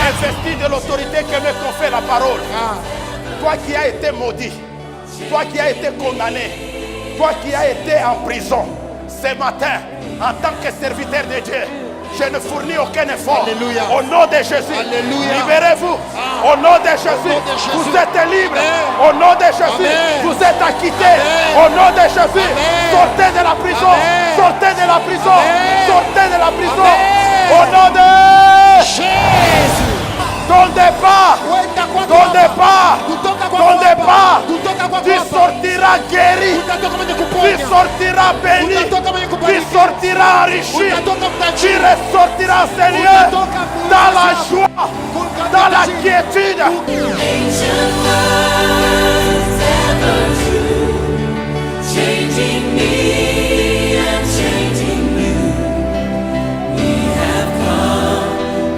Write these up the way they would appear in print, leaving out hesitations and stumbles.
Investi de l'autorité que me confère la parole. Toi qui as été maudit, toi qui as été condamné, toi qui as été en prison, ce matin, en tant que serviteur de Dieu, je ne fournis aucun effort. Alléluia. Au nom de Jésus, Alléluia. libérez-vous. Au nom de Jésus, vous êtes libre. Au nom de Jésus, Amen. vous êtes acquitté. Amen. Au nom de Jésus, Amen. sortez de la prison. Amen. Sortez de la prison. Amen. Sortez de la prison. Amen. Au nom de Jésus. ton départ. Wenda kwa Ton Baba. départ. Kutoka kwa Ton Baba. départ. Kutoka kwa Tu Baba. sortiras guéri. Utatoka mwenye Tu kuponya. sortiras béni. Utatoka mwenye Tu kubarikiwa. sortiras enrichi. Utatoka Tu mtajiri. ressortiras, Seigneur, Utatoka mwenye dans la sababu. joie, Kutoka dans la mtajiri. quiétude. Ancient words ever true, changing me and changing you. We have come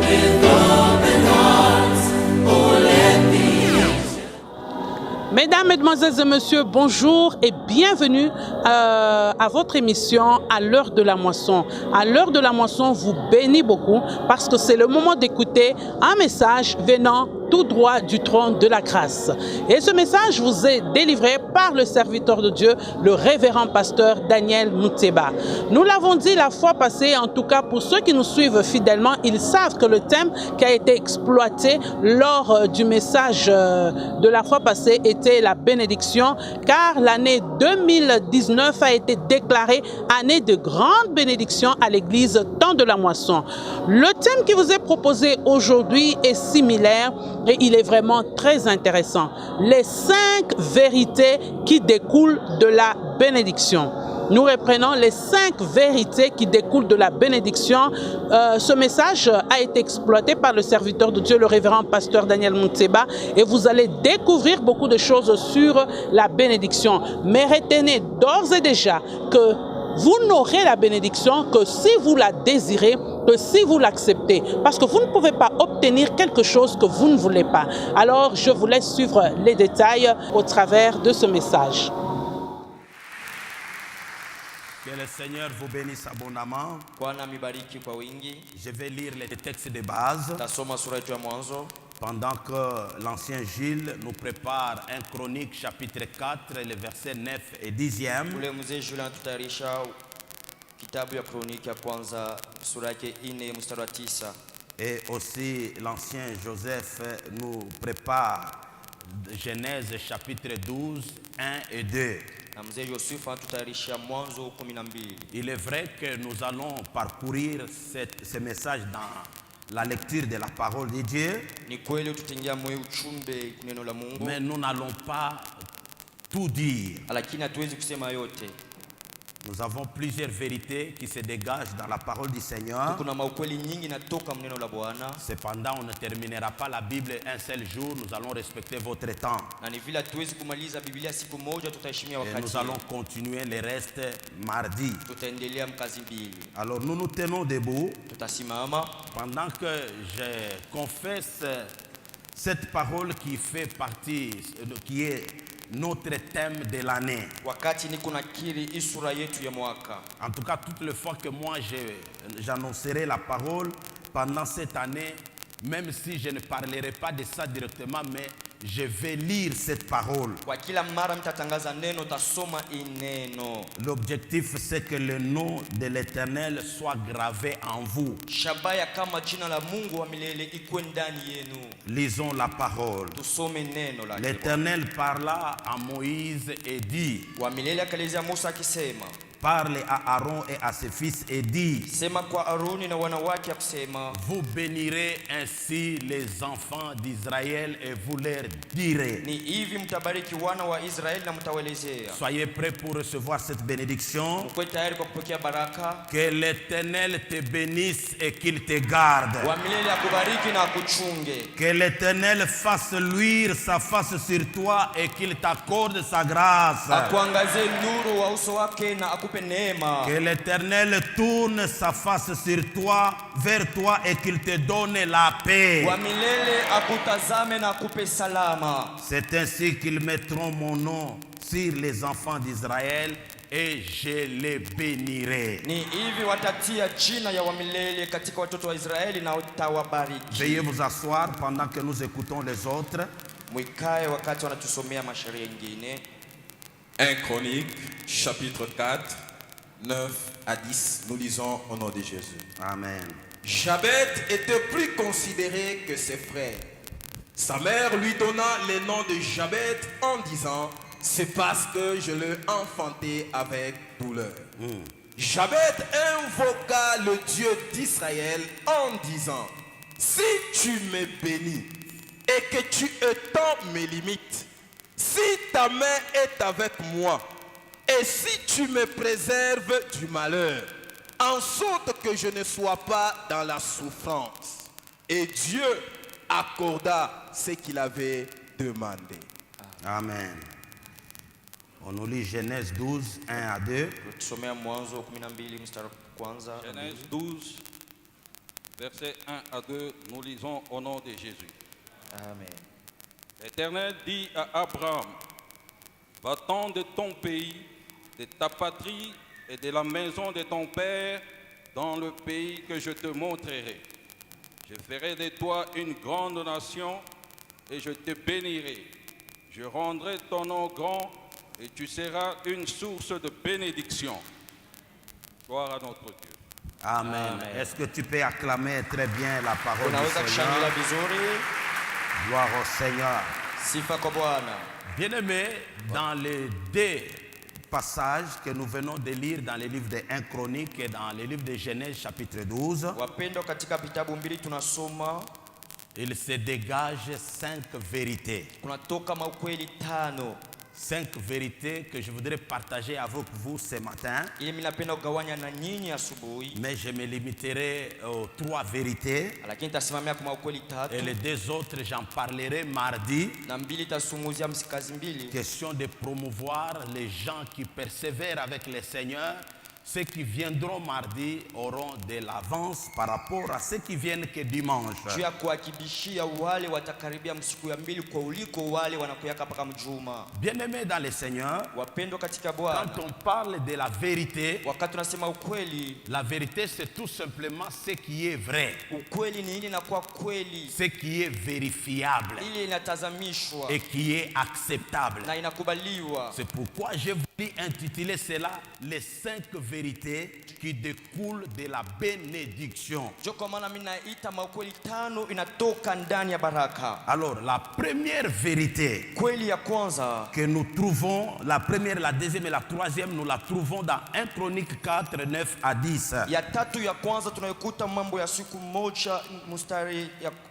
with open hearts. Oh, let the Mesdames, Mesdemoiselles et Messieurs, bonjour et bienvenue à votre émission à l'heure de la moisson. À l'heure de la moisson vous bénit beaucoup parce que c'est le moment d'écouter un message venant tout droit du trône de la grâce. Et ce message vous est délivré par le serviteur de Dieu, le révérend pasteur Daniel Mouteba. Nous l'avons dit la fois passée, en tout cas pour ceux qui nous suivent fidèlement, ils savent que le thème qui a été exploité lors du message de la fois passée était la bénédiction, car l'année 2019 a été déclarée année de grande bénédiction à l'église Temps de la Moisson. Le thème qui vous est proposé aujourd'hui est similaire et il est vraiment très intéressant. Les 5 vérités qui découlent de la bénédiction. Nous reprenons les 5 vérités qui découlent de la bénédiction. Ce message a été exploité par le serviteur de Dieu, le révérend pasteur Daniel Mouteba, et vous allez découvrir beaucoup de choses sur la bénédiction. Mais retenez d'ores et déjà que vous n'aurez la bénédiction que si vous la désirez, que si vous l'acceptez. Parce que vous ne pouvez pas obtenir quelque chose que vous ne voulez pas. Alors, je vous laisse suivre les détails au travers de ce message. Que le Seigneur vous bénisse abondamment. Bwana mibariki kwa wingi. Je vais lire les textes de base Tasoma sura yetu ya mwanzo pendant que l'ancien Gilles nous prépare un Chronique chapitre 4, les versets 9 et 10e. ule mzee Jules anatutayarisha kitabu ya Kroniki ya kwanza sura yake 4 mstari wa 9. Et aussi l'ancien Joseph nous prépare Genèse chapitre 12, 1 et 2. Na mzee Yosefu anatutayarisha mwanzo 12. Il est vrai que nous allons parcourir ce message dans la lecture de la parole de Dieu, Ni kweli tutaingia moyo uchumbe neno la Mungu, mais nous n'allons pas tout dire. lakini hatuwezi kusema yote. Nous avons plusieurs vérités qui se dégagent dans la parole du Seigneur. Kuna maukweli nyingi natoka mneno la Bwana, Cependant, on ne terminera pas la Bible un seul jour. Nous allons respecter votre temps. na ni vile hatuwezi kumaliza Biblia siku moja, tutaheshimia Et nous wakati. allons continuer le reste mardi. Tutaendelea mkazi mbili. Alors nous nous tenons debout Tutasimama pendant que je confesse cette parole qui fait partie, qui est notre thème de l'année. wakati niko nakiri isura yetu ya mwaka. En tout cas, toutes les fois que moi j'annoncerai la parole pendant cette année, même si je ne parlerai pas de ça directement, mais je vais lire cette parole. Kwa kila mara mtatangaza neno, tasoma ineno. L'objectif, c'est que le nom de l'Éternel soit gravé en vous. Shabaya kama jina la Mungu wa milele ikuwe ndani yenu. Lisons la parole. Tusome neno la L'Éternel parla à Moïse et dit, wa milele akaelezea Musa akisema, parle à Aaron et à ses fils et dit, sema kwa Aroni na wanawake akusema, vous bénirez ainsi les enfants d'Israël et vous leur direz. ni hivi mtabariki wana wa Israeli na mtawelezea. Soyez prêts pour recevoir cette bénédiction. Mkwe tayari kwa kupokea baraka. Que l'Éternel te bénisse et qu'il te garde. Wa milele akubariki na akuchunge. Que l'Éternel fasse luire sa face sur toi et qu'il t'accorde sa grâce. Akuangazie nuru wa uso wake na akupe neema. Que l'Éternel tourne sa face sur toi, vers toi et qu'il te donne la paix. Wa milele akutazame na akupe salama. C'est ainsi qu'ils mettront mon nom sur les enfants d'Israël et je les bénirai. Ni hivi watatia jina ya wamilele katika watoto wa Israeli na utawabariki. Veuillez vous asseoir pendant que nous écoutons les autres. Mwikae wakati wanatusomea mashairi mengine. 1 Chronique, chapitre 4, 9 à 10. Nous lisons au nom de Jésus. Amen. Jabet était plus considéré que ses frères. Sa mère lui donna le nom de Jabet en disant: c'est parce que je l'ai enfanté avec douleur. Jabet invoqua le Dieu d'Israël en disant: si tu me bénis et que tu étends mes limites, si ta main est avec moi et si tu me préserves du malheur, en sorte que je ne sois pas dans la souffrance. Et Dieu accorda ce qu'il avait demandé. Amen. On nous lit Genèse 12, 1 à 2. Tusomea Mwanzo 12 mstari kwanza. Genèse 12, versets 1 à 2, nous lisons au nom de Jésus. Amen. L'Éternel dit à Abraham: va-t'en de ton pays, de ta patrie et de la maison de ton père dans le pays que je te montrerai. Je ferai de toi une grande nation et je te bénirai. Je rendrai ton nom grand et tu seras une source de bénédiction. Gloire à notre Dieu. Amen. Amen. Est-ce que tu peux acclamer très bien la parole du Unaweza kushangilia Seigneur? vizuri. Gloire au Seigneur. Sifa kwa Bwana. Bien-aimés, dans les deux passages que nous venons de lire dans les livres de 1 Chronique et dans les livres de Genèse chapitre 12, Wapendwa, katika vitabu mbili tunasoma il se dégage 5 vérités. kunatoka maukweli 5 5 vérités que je voudrais partager avec vous ce matin. ili mimi napenda kugawanya na nyinyi asubuhi, Mais je me limiterai aux 3 vérités. lakini tasimamia kwa maukweli 3 Et les 2 autres, j'en parlerai mardi. na mbili tasumuzia msikazi mbili. Question de promouvoir les gens qui persévèrent avec le Seigneur. Ceux qui viendront mardi auront de l'avance par rapport à ceux qui viennent que dimanche. Juu ya kuhakikishia wale watakaribia msiku ya mbili kwa uliko wale wanakuyaka paka mjuma. Bien-aimés dans le Seigneur, Wapendwa katika quand Bwana, on parle de la vérité, wakati tunasema ukweli, la vérité c'est tout simplement ce qui est vrai, ukweli ni ili inakuwa kweli, ce qui est vérifiable ili inatazamishwa et qui est acceptable. na inakubaliwa. C'est pourquoi je voulais intituler cela les 5 vérités qui découlent de la bénédiction. Ndio kwa maana mimi naita maukweli 5 inatoka ndani ya baraka. Alors, la première vérité Kweli ya kwanza que nous trouvons, la première, la deuxième et la troisième, nous la trouvons dans 1 Chronique 4, 9 à 10. ya tatu ya kwanza tunayokuta Mambo ya siku moja mstari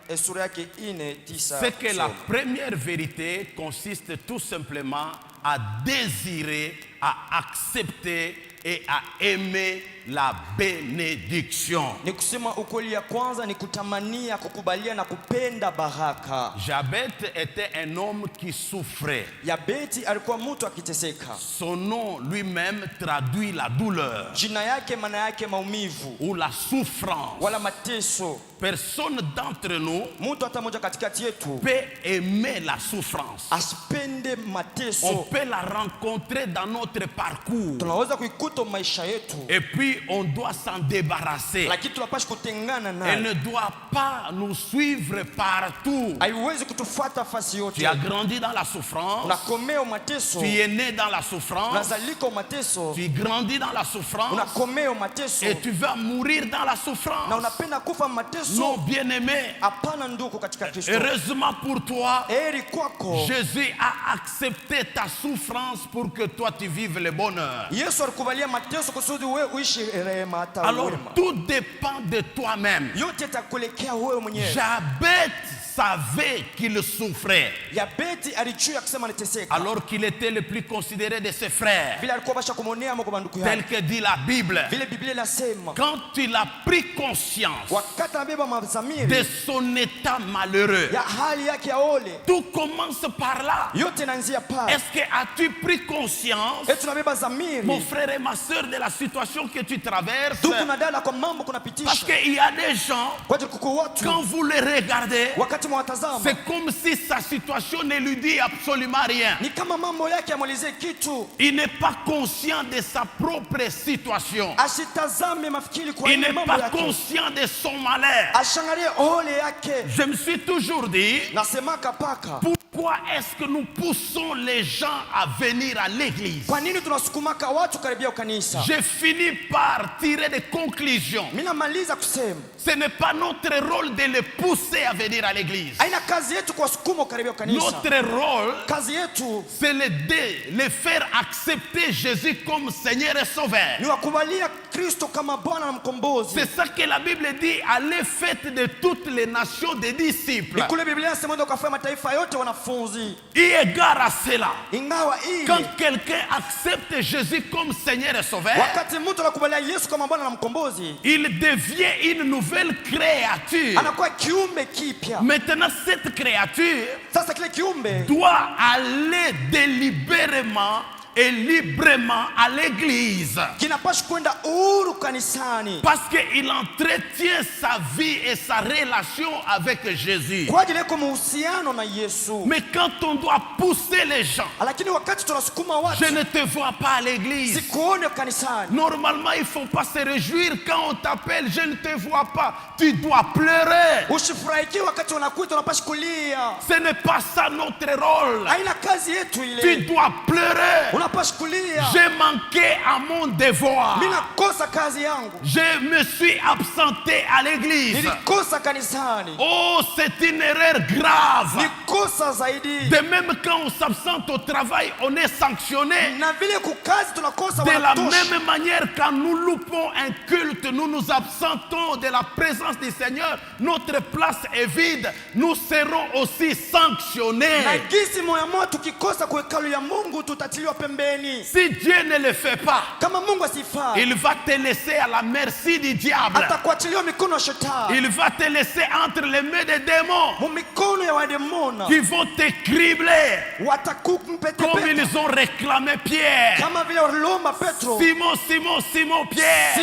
ya sura yake 4:9. C'est que la première vérité consiste tout simplement à désirer, à accepter et à aimer la bénédiction. Ni kusema ukweli ya kwanza ni kutamania, kukubalia na kupenda baraka. Jabet était un homme qui souffrait. Yabeti alikuwa mtu akiteseka. Son nom lui-même traduit la douleur Jina yake maana yake maumivu ou la souffrance. wala mateso. Personne d'entre nous Mtu hata mmoja katikati yetu peut aimer la souffrance. asipende On mateso. peut la rencontrer dans notre parcours. Tunaweza kuikuta maisha yetu, Et puis on doit s'en débarrasser. lakini tunapaswa kutengana Elle nayo. ne doit pas nous suivre partout. Haiwezi kutufuata fasi yote. Tu as grandi dans la souffrance. Unakomea mateso, Tu es né dans la souffrance. unazalika mateso, Tu grandis dans la souffrance. unakomea mateso Et tu vas mourir dans la na souffrance. unapenda kufa mateso. Non, bien-aimé. Hapana ndugu katika Kristo. Heureusement pour toi, Heri kwako, Jésus a accepté ta souffrance pour que toi tu vives le bonheur. Yesu alikubalia mateso kusudi wewe uishi rehema hata Alors wema. tout dépend de toi-même. Yote itakuelekea wewe mwenyewe. Jabet savait qu'il souffrait Yabeti alijua kusema niteseka. alors qu'il était le plus considéré de ses frères. Vile alikuwa basha kumonea kwa banduku Tel yake. que dit la Bible. Vile Biblia inasema, Quand il a pris conscience wakati anabeba de mazamiri son état malheureux, ya hali yake ya ole, tout commence par là. yote inaanzia pale. Est-ce que as-tu pris conscience, Eti tunabeba zamiri. mon frère et ma soeur, de la situation que tu traverses? Ndugu na dada, kwa mambo Parce kunapitisha. qu'il y a des gens, Kwa ajili kuko watu quand vous les regardez, wakati wakati mwatazama c'est comme si sa situation ne lui dit absolument rien. ni kama mambo yake yamwelezee kitu. Il n'est pas conscient de sa propre situation. Asitazame mafikiri kwa Il ile n'est mambo pas yake. conscient de son malheur. Ashangalie ole yake. Je me suis toujours dit, Nasemaka paka. pourquoi est-ce que nous poussons les gens à venir à l'église? Kwa nini tunasukumaka watu karibia kanisa? J'ai fini par tirer des conclusions. Mimi namaliza kusema Ce n'est pas notre rôle de les pousser à venir à l'église. aina kazi yetu kuwasukuma karibia kanisa. Notre rôle, Kazi yetu c'est les faire accepter Jésus comme Seigneur et Sauveur. ni wakubalia Kristo kama Bwana na mkombozi. C'est ça que la Bible dit, allez faites de toutes les nations des disciples. Kule Biblia inasema ndio kafanya mataifa yote wanafunzi. Et égard à cela, Ingawa quand hii quelqu'un accepte Jésus comme Seigneur et Sauveur, wakati mtu anakubalia Yesu kama Bwana na mkombozi, il devient une nouvelle créature. anakuwa kiumbe kipya. Maintenant, cette créature Sasa kile kiumbe doit aller délibérément et librement à l'église. kinapaswa kwenda uhuru kanisani Parce qu'il entretient sa vie et sa relation avec Jésus. kwa ajili yako muhusiano na Yesu. Mais quand on doit pousser les gens, Lakini wakati tunasukuma watu, je ne te vois pas à l'église. sikuone kanisani. Normalement, il ne faut pas se réjouir quand on t'appelle, je ne te vois pas. Tu dois pleurer. Usifurahikie wakati wanakuita unapaswa kulia. Ce n'est pas ça notre rôle. Haina kazi yetu Tu ile. dois pleurer. Unapaswa kulia. J'ai manqué à mon devoir. Mimi nakosa kazi yangu. Je me suis absenté à l'église. Nilikosa kanisani. Oh, c'est une erreur grave. Nikosa zaidi. De même quand on s'absente au travail, on est sanctionné. Na vile kukazi tunakosa De la wanatosha. même manière, quand nous loupons un culte, nous nous absentons de la présence du Seigneur, notre place est vide, nous serons aussi sanctionnés. Na gisi moyo moyo tukikosa kwa hekalu ya Mungu tutatiliwa pembeni. Si Dieu ne le fait pas, Kama Mungu asifaa, il va te laisser à la merci du diable. atakuachiliwa mikono ya shetani. Il va te laisser entre les mains des démons Mu mikono ya wademona. qui vont te cribler comme Watakumpetepeta. ils ont réclamé Pierre. Kama vile walilomba Petro. Simon, Simon, Simon, Pierre.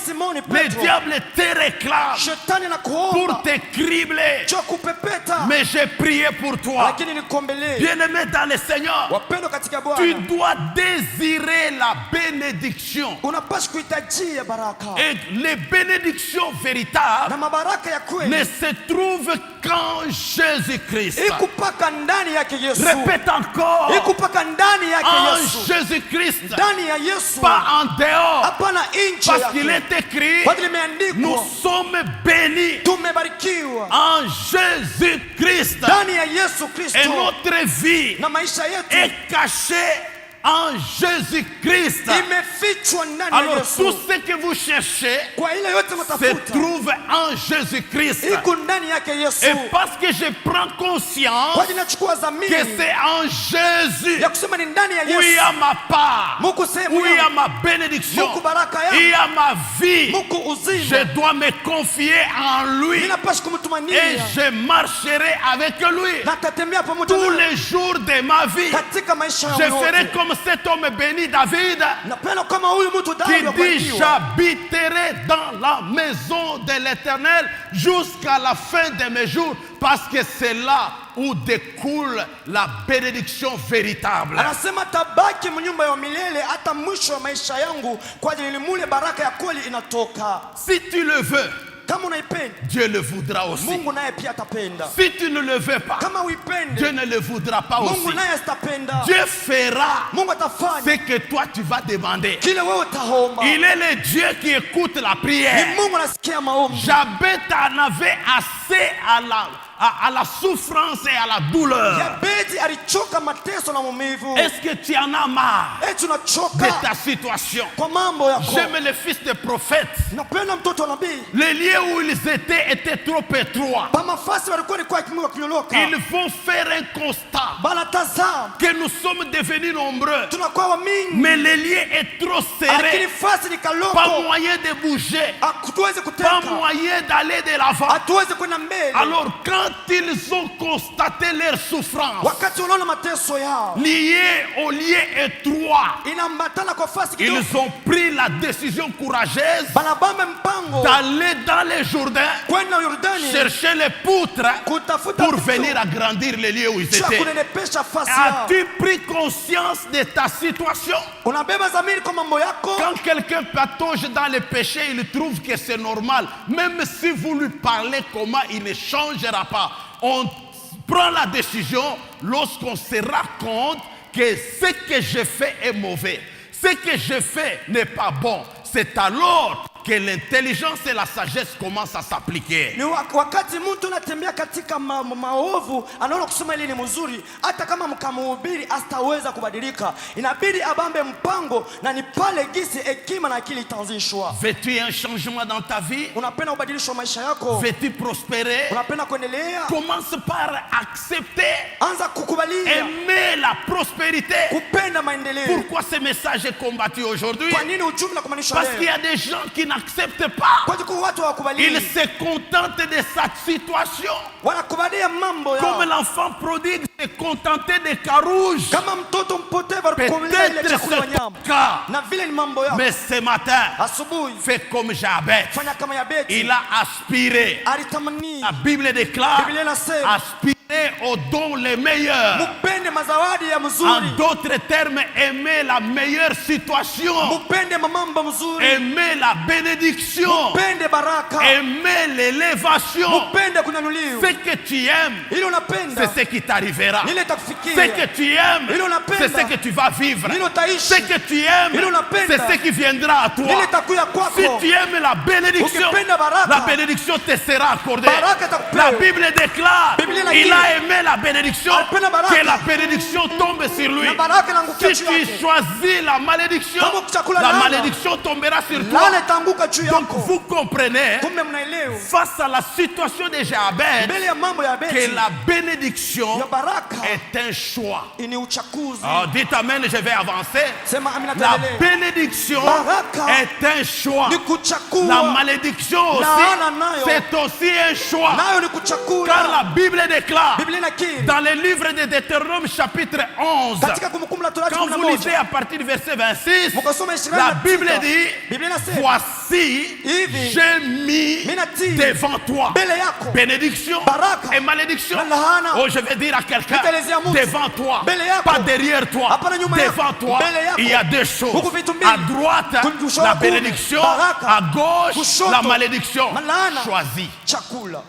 Simoni Le Petro. diable te réclame Shetani na pour kuomba. te cribler. Cho kupepeta. Mais j'ai prié pour toi. Lakini nikombelee. Bien-aimé dans le Seigneur, Wapendwa katika tu Bwana. dois désirer la bénédiction. Unapaswa kuhitajia baraka. Et les bénédictions véritables Na mabaraka ya kweli. ne se trouvent qu'en Jésus-Christ. Ikupaka ndani yake Yesu. Répète encore. Ikupaka ndani yake En Yesu. Jésus-Christ. Ndani ya Yesu. Pas en dehors. Hapana nje Parce yake. qu'il est écrit, Kwa ajili imeandikwa. nous sommes bénis Tumebarikiwa. en Jésus-Christ. Ndani ya Yesu Et Kristo. notre vie Na maisha yetu. est cachée en Jésus-Christ. Imefichwa ndani ya Alors tout Yesu. ce que vous cherchez Kwa ile yote se mtafuta. trouve en Jésus-Christ. Iko ndani yake Yesu. Et parce que je prends conscience Kwa ajili nachukua que dhamiri c'est en Jésus ya kusema ni ndani ya où il y Yesu. a ma part, Mungu sehemu où il y a yangu. ma bénédiction, Mungu baraka yangu. il y a ma vie. Mungu uzima. Je dois me confier en lui Ninapaswa et kumtumania. je marcherai avec lui Na tatembea pamoja tous naye les jours de ma vie. katika maisha Je yangu ferai yote. comme cet homme béni David Napenda kama huyu mtu qui Daudi dit akubarikiwa. j'habiterai dans la maison de l'Éternel jusqu'à la fin de mes jours parce que c'est là où découle la bénédiction véritable. Anasema tabaki mnyumba ya milele hata mwisho wa maisha yangu kwa ajili mule baraka ya kweli inatoka. Si tu le veux, Kama unaipenda, Dieu le voudra aussi. Mungu naye pia atapenda. Si tu ne le veux pas, Kama Dieu uipende, ne le voudra pas Mungu aussi. naye atapenda. Dieu fera Mungu atafanya ce que toi tu vas demander. kile wewe utaomba. Il est le Dieu qui écoute la prière. Ni Mungu anasikia maombi. Jabez en avait assez à la souffrance et à la douleur. Yabedi alichoka mateso na maumivu. Est-ce que tu en as marre Eti de unachoka ta situation? kwa mambo yako. J'aime les fils de prophètes. Napenda mtoto wa nabii. Les lieux où ils étaient trop étroits. Pa mafasi walikuwa ni kwa kimwa kinyoloka. Ils vont faire un constat Banatazama que nous sommes devenus nombreux. tunakuwa wa mingi. Mais le lieu est trop Lakini serré. fasi ni Pas kaloko. moyen de bouger. Hatuwezi Pas kuteka. moyen d'aller de l'avant. Hatuwezi kwenda mbele. Alors quand ils ont constaté leur souffrance wakati unaona mateso yao liée au lieu étroit, inambatana kwa fasi kidogo, ils ont pris la décision courageuse banabamba mpango d'aller dans les Jourdains kwenda Yordani chercher les poutres kutafuta pour vitu venir agrandir les lieux où ils cha étaient. kunenepesha fasi yao. As-tu pris conscience de ta situation? Unabeba dhamiri kwa mambo yako. Quand quelqu'un patauge dans le péché, il trouve que c'est normal. Même si vous lui parlez comment, il ne changera pas. On prend la décision lorsqu'on se rend compte que ce que je fais est mauvais. Ce que je fais n'est pas bon. C'est alors que l'intelligence et la sagesse commencent à s'appliquer. Ni wakati mtu anatembea katika maovu, anaona kusema ile ni mzuri, hata kama mkamhubiri astaweza kubadilika. Inabidi abambe mpango, na ni pale gisi hekima na akili itaanzishwa. Veux-tu un changement dans ta vie? Unapenda ubadilisho maisha yako? Veux-tu prospérer? Unapenda kuendelea? Commence par accepter, Anza kukubalia, aimer la prospérité. kupenda maendeleo. Pourquoi ce message est combattu aujourd'hui? Kwa nini ujumbe na kumanisha Parce qu'il y leo? a des gens qui n'acceptent pas. Kwa sababu watu hawakubali. Ils se contentent de sa situation. Wanakubalia mambo yao. Comme l'enfant prodigue se contentait des carouges. Kama mtoto mpotevu alikuwa ile Peut-être chakula c'est wanyama. ton cas. Na vile ni mambo yao. Mais ce matin, Asubuhi fais comme Jabez. fanya kama Yabesi. Il a aspiré. Alitamani. La Bible déclare, Biblia inasema aspirer aux dons les meilleurs. mupende mazawadi ya En mzuri. d'autres termes, aimer la meilleure situation. Mupende mambo mzuri. Aimer la bénédiction. Mupende baraka. Aimer l'élévation. Mupende kunyanyuliwa. Ce que tu aimes, Ile unapenda. c'est ce qui t'arrivera. Ile Ce itakufikia. que tu aimes, Ile unapenda. c'est ce que tu vas vivre. Ile utaishi. Ce que tu aimes, Ile unapenda. c'est ce qui viendra à toi. Ile itakuja kwako. Si tu aimes la bénédiction, Ukipenda baraka, la bénédiction te sera accordée. baraka itakupewa. La Bible déclare, Biblia inakiri. il a aimé la bénédiction, Alipenda baraka. que la bénédiction tombe sur lui. Na baraka inaangukia Si juu tu yake. choisis la malédiction, Kama ukichakula la laana, malédiction tombera sur toi. Lale itaanguka juu Donc yako. vous comprenez, Kumbe mnaelewa. face à la situation de Jabez, Mbele ya mambo ya que Yabesi. la bénédiction Ya baraka. est un choix. Ni uchaguzi. Ah, dites amen, je vais avancer. Sema amina La tuendelee. bénédiction Baraka est un choix. Ni kuchagua. La malédiction aussi, Laana nayo. c'est aussi un choix. Nayo ni kuchagua. Car la Bible déclare, Biblia inakiri. dans le livre de Deutéronome chapitre 11, Katika Kumbukumbu la Torati quand vous 11. lisez à partir du verset 26, Mukasoma 29. la Bible dit, Biblia inasema voici, hivi, j'ai mis minatii devant toi mbele yako bénédiction baraka et malédiction. na laana. Oh, je vais dire à quelqu'un, Nitaelezea mtu. devant toi, Mbele yako. pas derrière toi, Hapana nyuma yako. devant toi, Mbele yako. il y a deux choses. Huku vitu mbili. À droite, Kushoto, la bénédiction, baraka. à gauche, Kushoto, la malédiction. laana. Choisis, Chakula.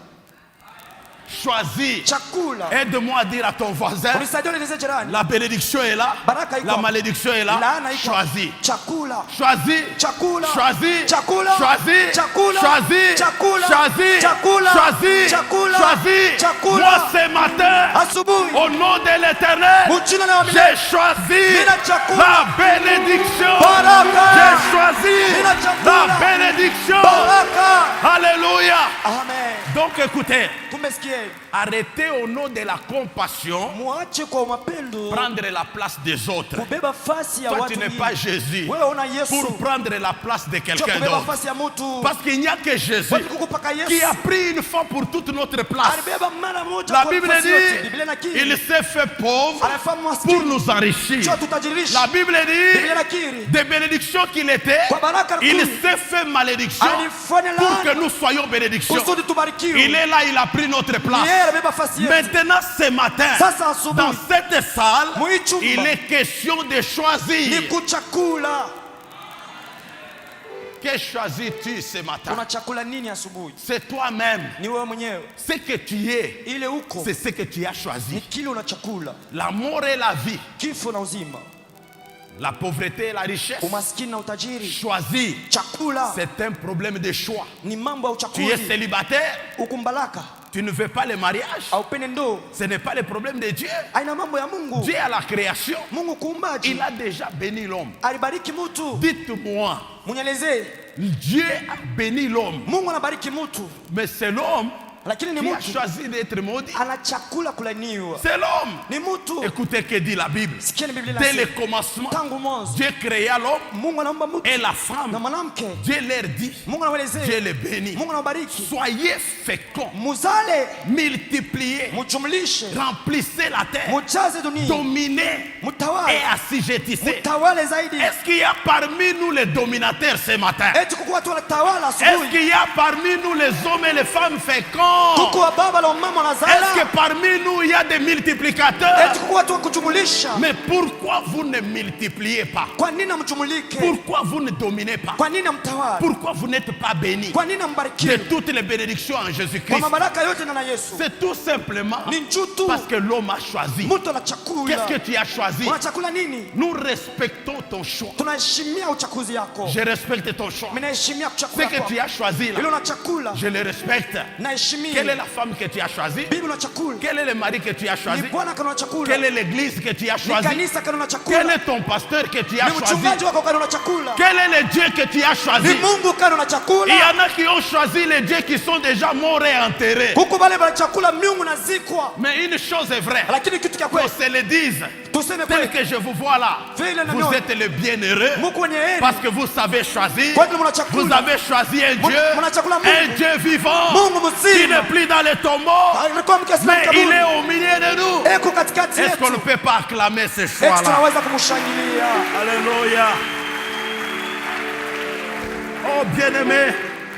choisis. Chakula. Aide-moi à dire à ton voisin, Unisaidia uleze jirani. la bénédiction est là, Baraka iko. la malédiction est là. Laana iko. Choisis. Chakula. Choisis, Chakula. choisis, Chakula. choisis, Chakula. choisis, Chakula. choisis, Chakula. choisis, Chakula. choisis. Chakula. Moi ce matin, Asubuhi. au nom de l'Éternel, Mujina na j'ai wamile. choisi Mina chakula. la bénédiction. Baraka. J'ai choisi Mina chakula. la bénédiction. Baraka. Alléluia. Amen. Donc écoutez, Tumesikie. arrêtez au nom de la compassion Mwache kwa mapendo prendre la place des autres. kubeba fasi ya Toi, watu tu n'es wengine. pas Jésus Wewe una Yesu. pour prendre la place de Sio quelqu'un kubeba d'autre. fasi ya mtu. Parce qu'il n'y a que Jésus Kwani kukupaka Yesu. qui a pris une fois pour toute notre place. Alibeba mara moja La kwa Bible nafasi yote. dit, Biblia inakiri. il s'est fait pauvre Alifanya maskini. pour nous enrichir. Sio tutajirisha. La Bible Biblia dit, inakiri. des bénédictions qu'il était, Kwa baraka il kuu. s'est fait malédiction Alifanya pour que laana. nous soyons bénédictions. Kusudi tubarikiwe. Il est là, il a pris notre place. Yeye alibeba fasi yetu. Maintenant, ce matin, Sasa asubuhi. dans cette salle, Mwi chumba. il est question de Ni choisir. kuchakula. Que choisis-tu ce matin? Unachakula nini asubuhi? C'est toi-même. Ni wewe mwenyewe. Ce que tu es, Ile uko c'est ce que tu as ni choisi. kile unachakula. La mort et la vie, Kifo na uzima. la pauvreté et la richesse. Umaskini na utajiri. Choisir, Chakula c'est un problème de choix. ni mambo ya Tu es uchaguzi. célibataire, Ukumbalaka. tu ne veux pas le mariage. Haupende ndoo. Ce n'est pas le problème de Dieu. Aina mambo ya Mungu. Dieu à la création, Mungu kuumbaji. il a déjà béni l'homme. Alibariki mtu. Dites-moi, Munyelezee. Dieu a béni l'homme, Mungu anabariki mtu. mais c'est l'homme lakini ni qui a mtu choisi d'être maudit. ana chakula kulaniwa. C'est l'homme. Ni mtu. Écoutez que dit la Bible. Sikieni Biblia Dès le inasema, commencement, tangu mwanzo Dieu créa l'homme Mungu anaumba mtu et la na femme. mwanamke. Dieu leur dit, Mungu anawaelezea, Dieu les bénit. Mungu anawabariki, Soyez féconds, muzale, multipliez, mujumlishe, remplissez la terre, mujaze dunia, dominez et mutawale, assujettissez. mutawale zaidi. Est-ce qu'il y a parmi nous les dominateurs ce matin? Eti kuku watu wanatawala Est-ce asubuhi. qu'il y a parmi nous les hommes et les femmes féconds? Kuku wa baba na mama Est-ce wanazala. que parmi nous il y a des multiplicateurs? Eti kuku watu wa kujumulisha. Mais pourquoi vous ne multipliez pas? Kwa nini amjumulike? Pourquoi vous ne dominez pas? Kwa nini amtawala? Pourquoi vous n'êtes pas bénis Kwa nini de ambarikiwe? toutes les bénédictions en Kwa Jésus-Christ? mabaraka yote na Yesu. C'est tout simplement Ni njutu. parce que l'homme a choisi. Mtu ana chakula. Qu'est-ce que tu as choisi? Una chakula nini? Nous respectons ton choix. Tunaheshimia uchaguzi yako. Je respecte ton choix. Mimi naheshimia Ce chakula que yako. tu as choisi là, Ile una chakula. je le respecte. Naheshimia. Quelle est la femme que tu as choisie? Bibi una chakula. Quel est le mari que tu as choisi? Ni Bwana kana chakula. Quelle est l'église que tu as Ni choisi? kanisa kana Quel chakula. est ton pasteur que tu as Ni choisi? mchungaji wako kana chakula. Quel est le Dieu que tu as Ni choisi? Mungu kana Il y chakula. en a qui ont choisi les dieux qui sont déjà morts et enterrés. Huku bale bale chakula miungu nazikwa. Mais une chose est vraie, Lakini kitu cha qu'on kweli. se le dise, Tuseme tel kweli. que je vous vois là, Vile na vous nyoyo. êtes le bienheureux Mungu wenye heri. parce que vous savez choisir. Kwa hiyo mna chakula. Vous avez choisi un Dieu, Mna chakula Mungu. un Dieu vivant, Mungu qui mzima. n'est plus dans les tombeaux, Alikuwa mkiasimama mais il est kaburi. au milieu de nous. Eko katikati Est-ce qu'on ne yetu. peut pas acclamer ce Eti choix-là? tunaweza kumshangilia. Alléluia. Oh bien-aimé,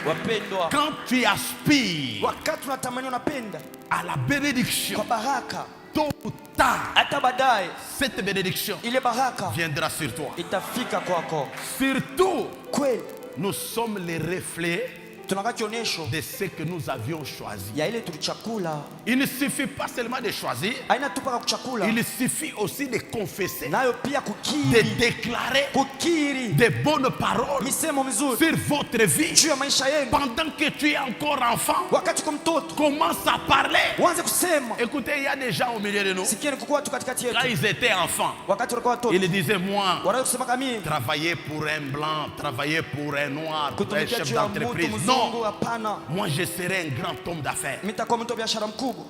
Wapendwa, quand tu aspires Wakati tunatamani unapenda à la bénédiction, kwa baraka, tôt ou tard, hata baadaye cette bénédiction ile baraka viendra sur toi. itafika kwako. Surtout, Kweli nous sommes les reflets tunaka kionyesho de ce que nous avions choisi. ya ile tulichakula. Il ne suffit pas seulement de choisir, Haina tu paka kuchakula, il suffit aussi de confesser, nayo pia de kukiri, déclarer kukiri de bonnes paroles misemo mizuri sur votre vie. juu ya maisha yenu. Pendant que tu es encore enfant, Wakati kwa mtoto commence à parler. uanze kusema. Écoutez, il y a des gens au milieu de nous, Sikieni kuku watu katikati quand yetu, ils étaient enfants, wakati walikuwa watoto ils disaient, moi, wanaweza kusema kama travailler pour un blanc, travailler pour un noir, pour un kutumikia chef juu ya mtu d'entreprise. mzungu. Non, Hapana, moi je serai un grand homme d'affaires. mimi nitakuwa mtu wa biashara mkubwa.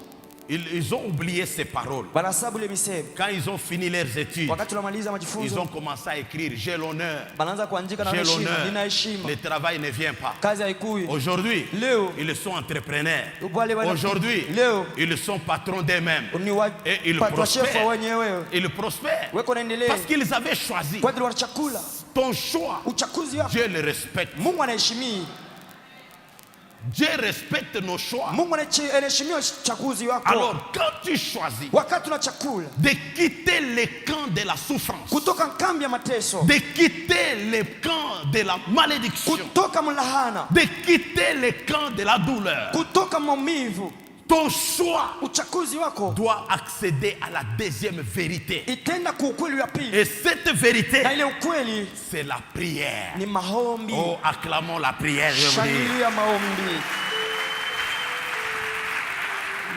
Ils ont oublié ces paroles. Banasabu ile misemo. Quand ils ont fini leurs études, Wakati tunamaliza ils majifunzo, ont commencé à écrire, j'ai l'honneur, banaanza kuandika na j'ai heshima, nina l'honneur. heshima. Le travail ne vient pas. Kazi haikui. Aujourd'hui, Leo ils sont entrepreneurs. wale wana- Aujourd'hui, leo ils sont patrons d'eux-mêmes. ni wa Et ils patrashefu prospèrent. wenyewe. Ils prospèrent. Weko naendelea Parce qu'ils avaient choisi kwa ajili ya chakula. ton choix. Uchaguzi wako Dieu le respecte. Mungu anaheshimia. Dieu respecte nos choix. Mungu anaheshimia uchaguzi wako. Alors, quand tu choisis Wakati una chakula de quitter le camp de la souffrance, kutoka kambi ya mateso, de quitter le camp de la malédiction, kutoka mlahana, de quitter le camp de la douleur, kutoka maumivu, ton choix uchaguzi wako doit accéder à la deuxième vérité. itenda ku ukweli wa pili, Et cette vérité, na ile ukweli c'est la prière. ni maombi. Oh, acclamons la prière, je vous dis. Shangilia maombi.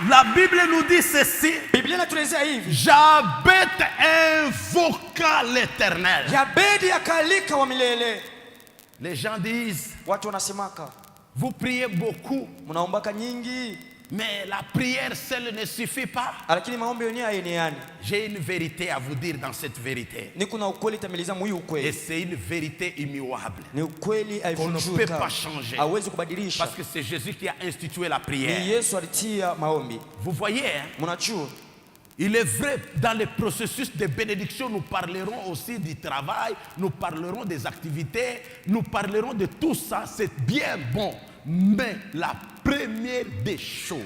La Bible nous dit ceci. Biblia inatuelezea hivi, Jabet invoqua l'Éternel. Yabedi akalika wa milele. Les gens disent, Watu wanasemaka vous priez beaucoup, mnaombaka nyingi, mais la prière seule ne suffit pas. lakini maombi yenyewe hayeneani. J'ai une vérité à vous dire dans cette vérité. Ni kuna ukweli tamiliza mwi Et ukweli. c'est une vérité immuable. Ni ukweli On ne peut haivunjuka. pas changer. Hawezi kubadilisha. Parce que c'est Jésus qui a institué la Ni prière. Yesu alitia maombi. Vous voyez, hein, Mnajua il est vrai, dans le processus de bénédiction, nous parlerons aussi du travail, nous parlerons des activités, nous parlerons de tout ça, c'est bien bon. Mais la première des choses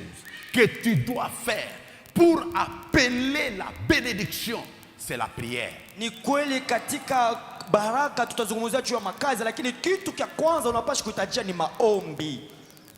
que tu dois faire pour appeler la bénédiction, c'est la prière. ni kweli katika baraka tutazungumzia juu ya makazi, lakini kitu cha kwanza unapaswa kuhitajia ni maombi.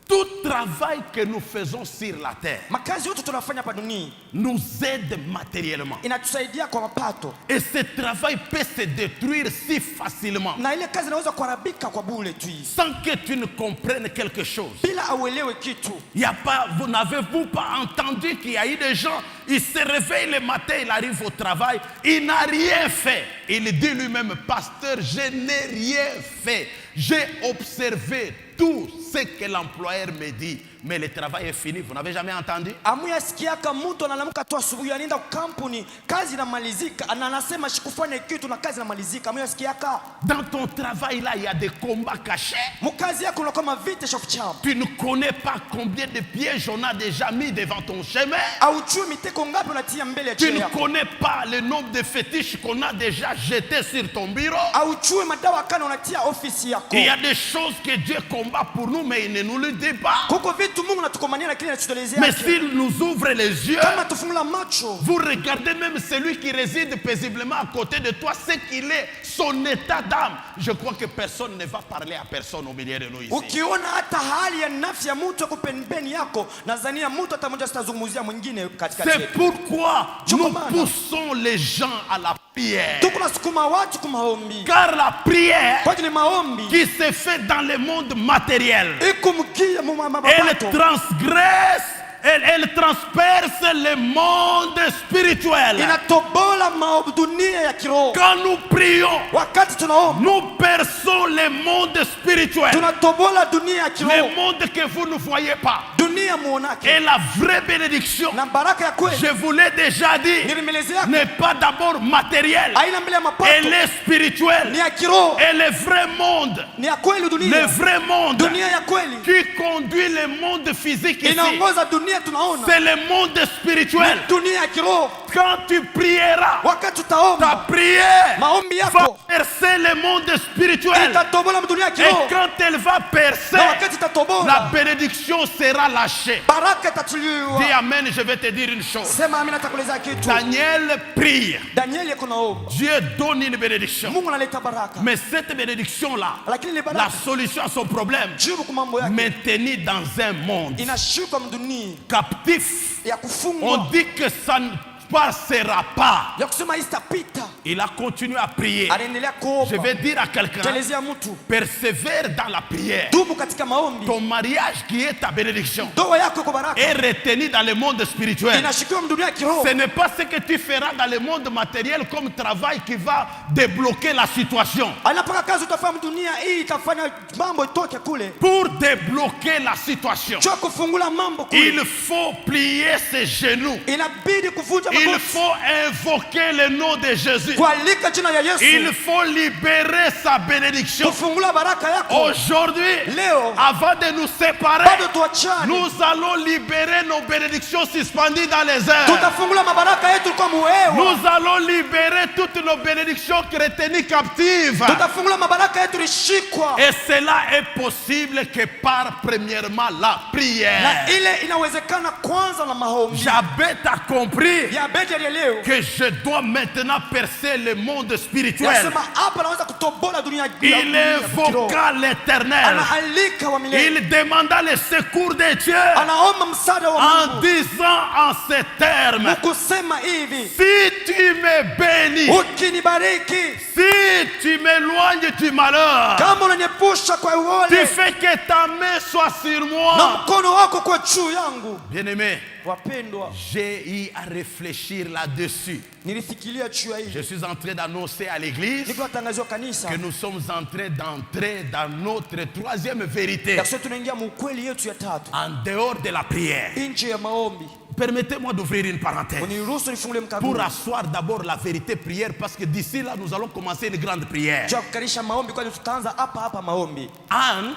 Tout travail que nous faisons sur la terre Makazi yote tunafanya hapa dunia nous aide matériellement. inatusaidia kwa mapato, Et ce travail peut se détruire si facilement na ile kazi inaweza kuharibika kwa bure tu hivi, sans que tu ne comprennes quelque chose. bila auelewe kitu. Il y a pas, vous n'avez-vous pas entendu qu'il y a eu des gens, il se réveille le matin, il arrive au travail, il n'a rien fait. Il dit lui-même, pasteur, je n'ai rien fait. J'ai observé tout ce que l'employeur me dit, mais le travail est fini. Vous n'avez jamais entendu? Amuyasikiaka mtu analamuka tu asubuhi anaenda kampuni, kazi inamalizika, anasema shikufanya kitu na kazi inamalizika. Amuyasikiaka? Dans ton travail là, il y a des combats cachés. Mukazi yako unakuwa mavita shofcham. Tu ne connais pas combien de pièges on a déjà mis devant ton chemin. Aujui miteko ngapi unatia mbele ya Tu njia ne yako. connais pas le nombre de fétiches qu'on a déjà jetés sur ton bureau. Aujui madawa kana unatia ofisi yako. Il y a des choses que Dieu combat pour nous, mais il ne nous le dit pas. Kuko vitu Mungu anatukomania lakini anatuelezea. Mais s'il nous ouvre les yeux, Kama tufungula macho, vous regardez même celui qui réside paisiblement à côté de toi, ce qu'il est, son état d'âme. Je crois que personne ne va parler à personne au milieu de nous ici. ukiona hata hali ya nafsi ya mtu yako pembeni yako, nadhania mtu hata mmoja sitazungumzia mwingine katikati C'est yetu. pourquoi nous poussons les gens à la prière. Tukunasukuma watu kumaombi. Car la prière Kwa ajili maombi qui se fait dans le monde matériel, ikumkia elle mabato. transgresse, elle transperce le monde spirituel. Inatobola dunia ya kiroho. Quand nous prions, Wakati tunaomba, nous perçons le monde spirituel, tunatobola dunia ya kiroho. le monde que vous ne voyez pas. Dunia muonake. Et la vraie bénédiction, Na baraka ya kweli. je vous l'ai déjà dit, Nilimelezea n'est pas d'abord matérielle, aina mbele ya mapato. elle est spirituelle. Ni ya kiroho. Et le vrai monde, Ni ya kweli le dunia. vrai monde Dunia ya kweli. qui conduit le monde physique ici, Inaongoza dunia tunaona. c'est le monde spirituel. Dunia ya kiroho. Quand tu prieras, Wakati ta utaomba, prière maombi va yako percer le monde spirituel. itatobola dunia ya Et kiroho. quand elle va percer, Na wakati la itatobola, bénédiction sera lâchée. baraka itatuliwa. Dis amen, je vais te dire une chose. Sema amina, nitakueleza kitu. Daniel prie. Danieli yako naomba. Dieu donne une bénédiction. Mungu analeta baraka. Mais cette bénédiction-là, Lakini ile la baraka solution à son problème, jibu kwa mambo yake maintenue dans un monde inashuka mdunia captif, ya on kufungwa, dit que ça ne passera pas. ya kusema istapita. Il a continué à prier. Anaendelea Je kuomba. vais dire à quelqu'un, Tuelezea mtu persévère dans la prière. dumu katika maombi. Ton mariage qui est ta bénédiction Ndoa yako iko baraka, est retenu dans le monde spirituel. inashikiwa mdunia ya kiroho. Ce n'est pas ce que tu feras dans le monde matériel comme travail qui va débloquer la situation. Anapaka kazi utafanya mdunia hii itafanya mambo itoke kule. Pour débloquer la situation, Cho kufungula mambo kule. il faut plier ses genoux. Inabidi kuvunja Il magoti. faut invoquer le nom de Jésus. Kualika jina ya Yesu. Il faut libérer sa bénédiction. Kufungula baraka yako. Aujourd'hui, Leo avant de nous séparer, bado tuachane. nous allons libérer nos bénédictions suspendues dans les airs. Tutafungula mabaraka yetu kwa muhewa. Nous allons libérer toutes nos bénédictions retenues captives. Tutafungula mabaraka yetu lishikwa. Et cela est possible que par premièrement la Na prière. ile inawezekana kwanza na maombi. Jabet a compris Ya Beti alielewa. que je dois maintenant percer le monde spirituel. Yasema hapa naweza kutobola dunia. Il invoqua l'Éternel. Anaalika wa milele. Il demanda le secours de Dieu Anaomba msaada wa en Mungu. disant en ces termes: Ukusema hivi, si tu me bénis, ukinibariki, si tu m'éloignes du malheur, kama unaniepusha kwa tu uole, fais que ta main soit sur na moi. mkono wako kwa juu yangu. Bien-aimé, Wapendwa, j'ai eu à réfléchir là-dessus. nilifikiria juu ya Je hii. suis en train d'annoncer à l'église Niko natangazia kanisa que nous sommes en train d'entrer dans notre troisième vérité, ya kusema tunaingia mukweli yetu ya tatu, en dehors de la prière. nje ya maombi. Permettez-moi d'ouvrir une parenthèse Uniruhusu nifungule pour mkaguu. asseoir d'abord la vérité prière, parce que d'ici là nous allons commencer une grande prière. Juu ya kukarisha maombi, kwani tutaanza hapa maombi. Anne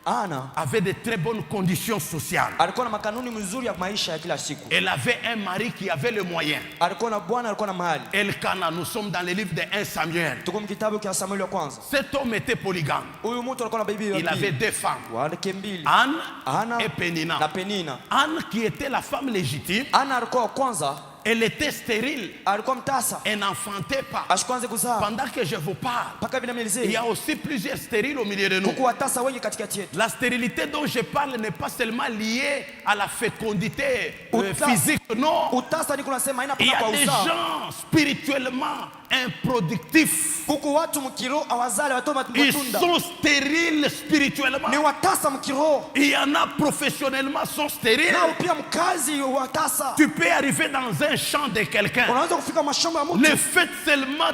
Ana avait de très bonnes conditions sociales. alikuwa na makanuni mzuri ya maisha ya kila siku. Elle avait un mari qui avait les moyens. Alikuwa na bwana, alikuwa na mahali. Elkana, nous sommes dans le livre de 1 Samuel. Tuko mkitabu cha Samueli wa kwanza. Cet homme était polygame. Huyu mtu alikuwa na bibi Il avait mbili. deux femmes, Wanawake mbili. Anne Ana et Pénina. na Penina. Anne, qui était la femme légitime, Ana alikuwa wa kwanza, elle était stérile. alikuwa mtasa. Elle n'enfantait pas. Ashikwanze kuzaa. Pendant que je vous parle, Paka vile il y mlizee. a aussi plusieurs stériles au milieu de nous. Kuku watasa wengi katikati yetu. La stérilité dont je parle n'est pas seulement liée à la fécondité Uta- physique, non. Utasa niko nasema haina Il y paka a kwa des uzao. gens spirituellement improductifs. Kuku watu mkiro awazale watoa Ils matunda. sont stériles spirituellement. Ni watasa mkiro. Il y en a professionnellement sont stériles. Nao pia mkazi watasa. Tu peux arriver dans un champ de quelqu'un. Unaweza kufika mashamba ya mtu. Le fait seulement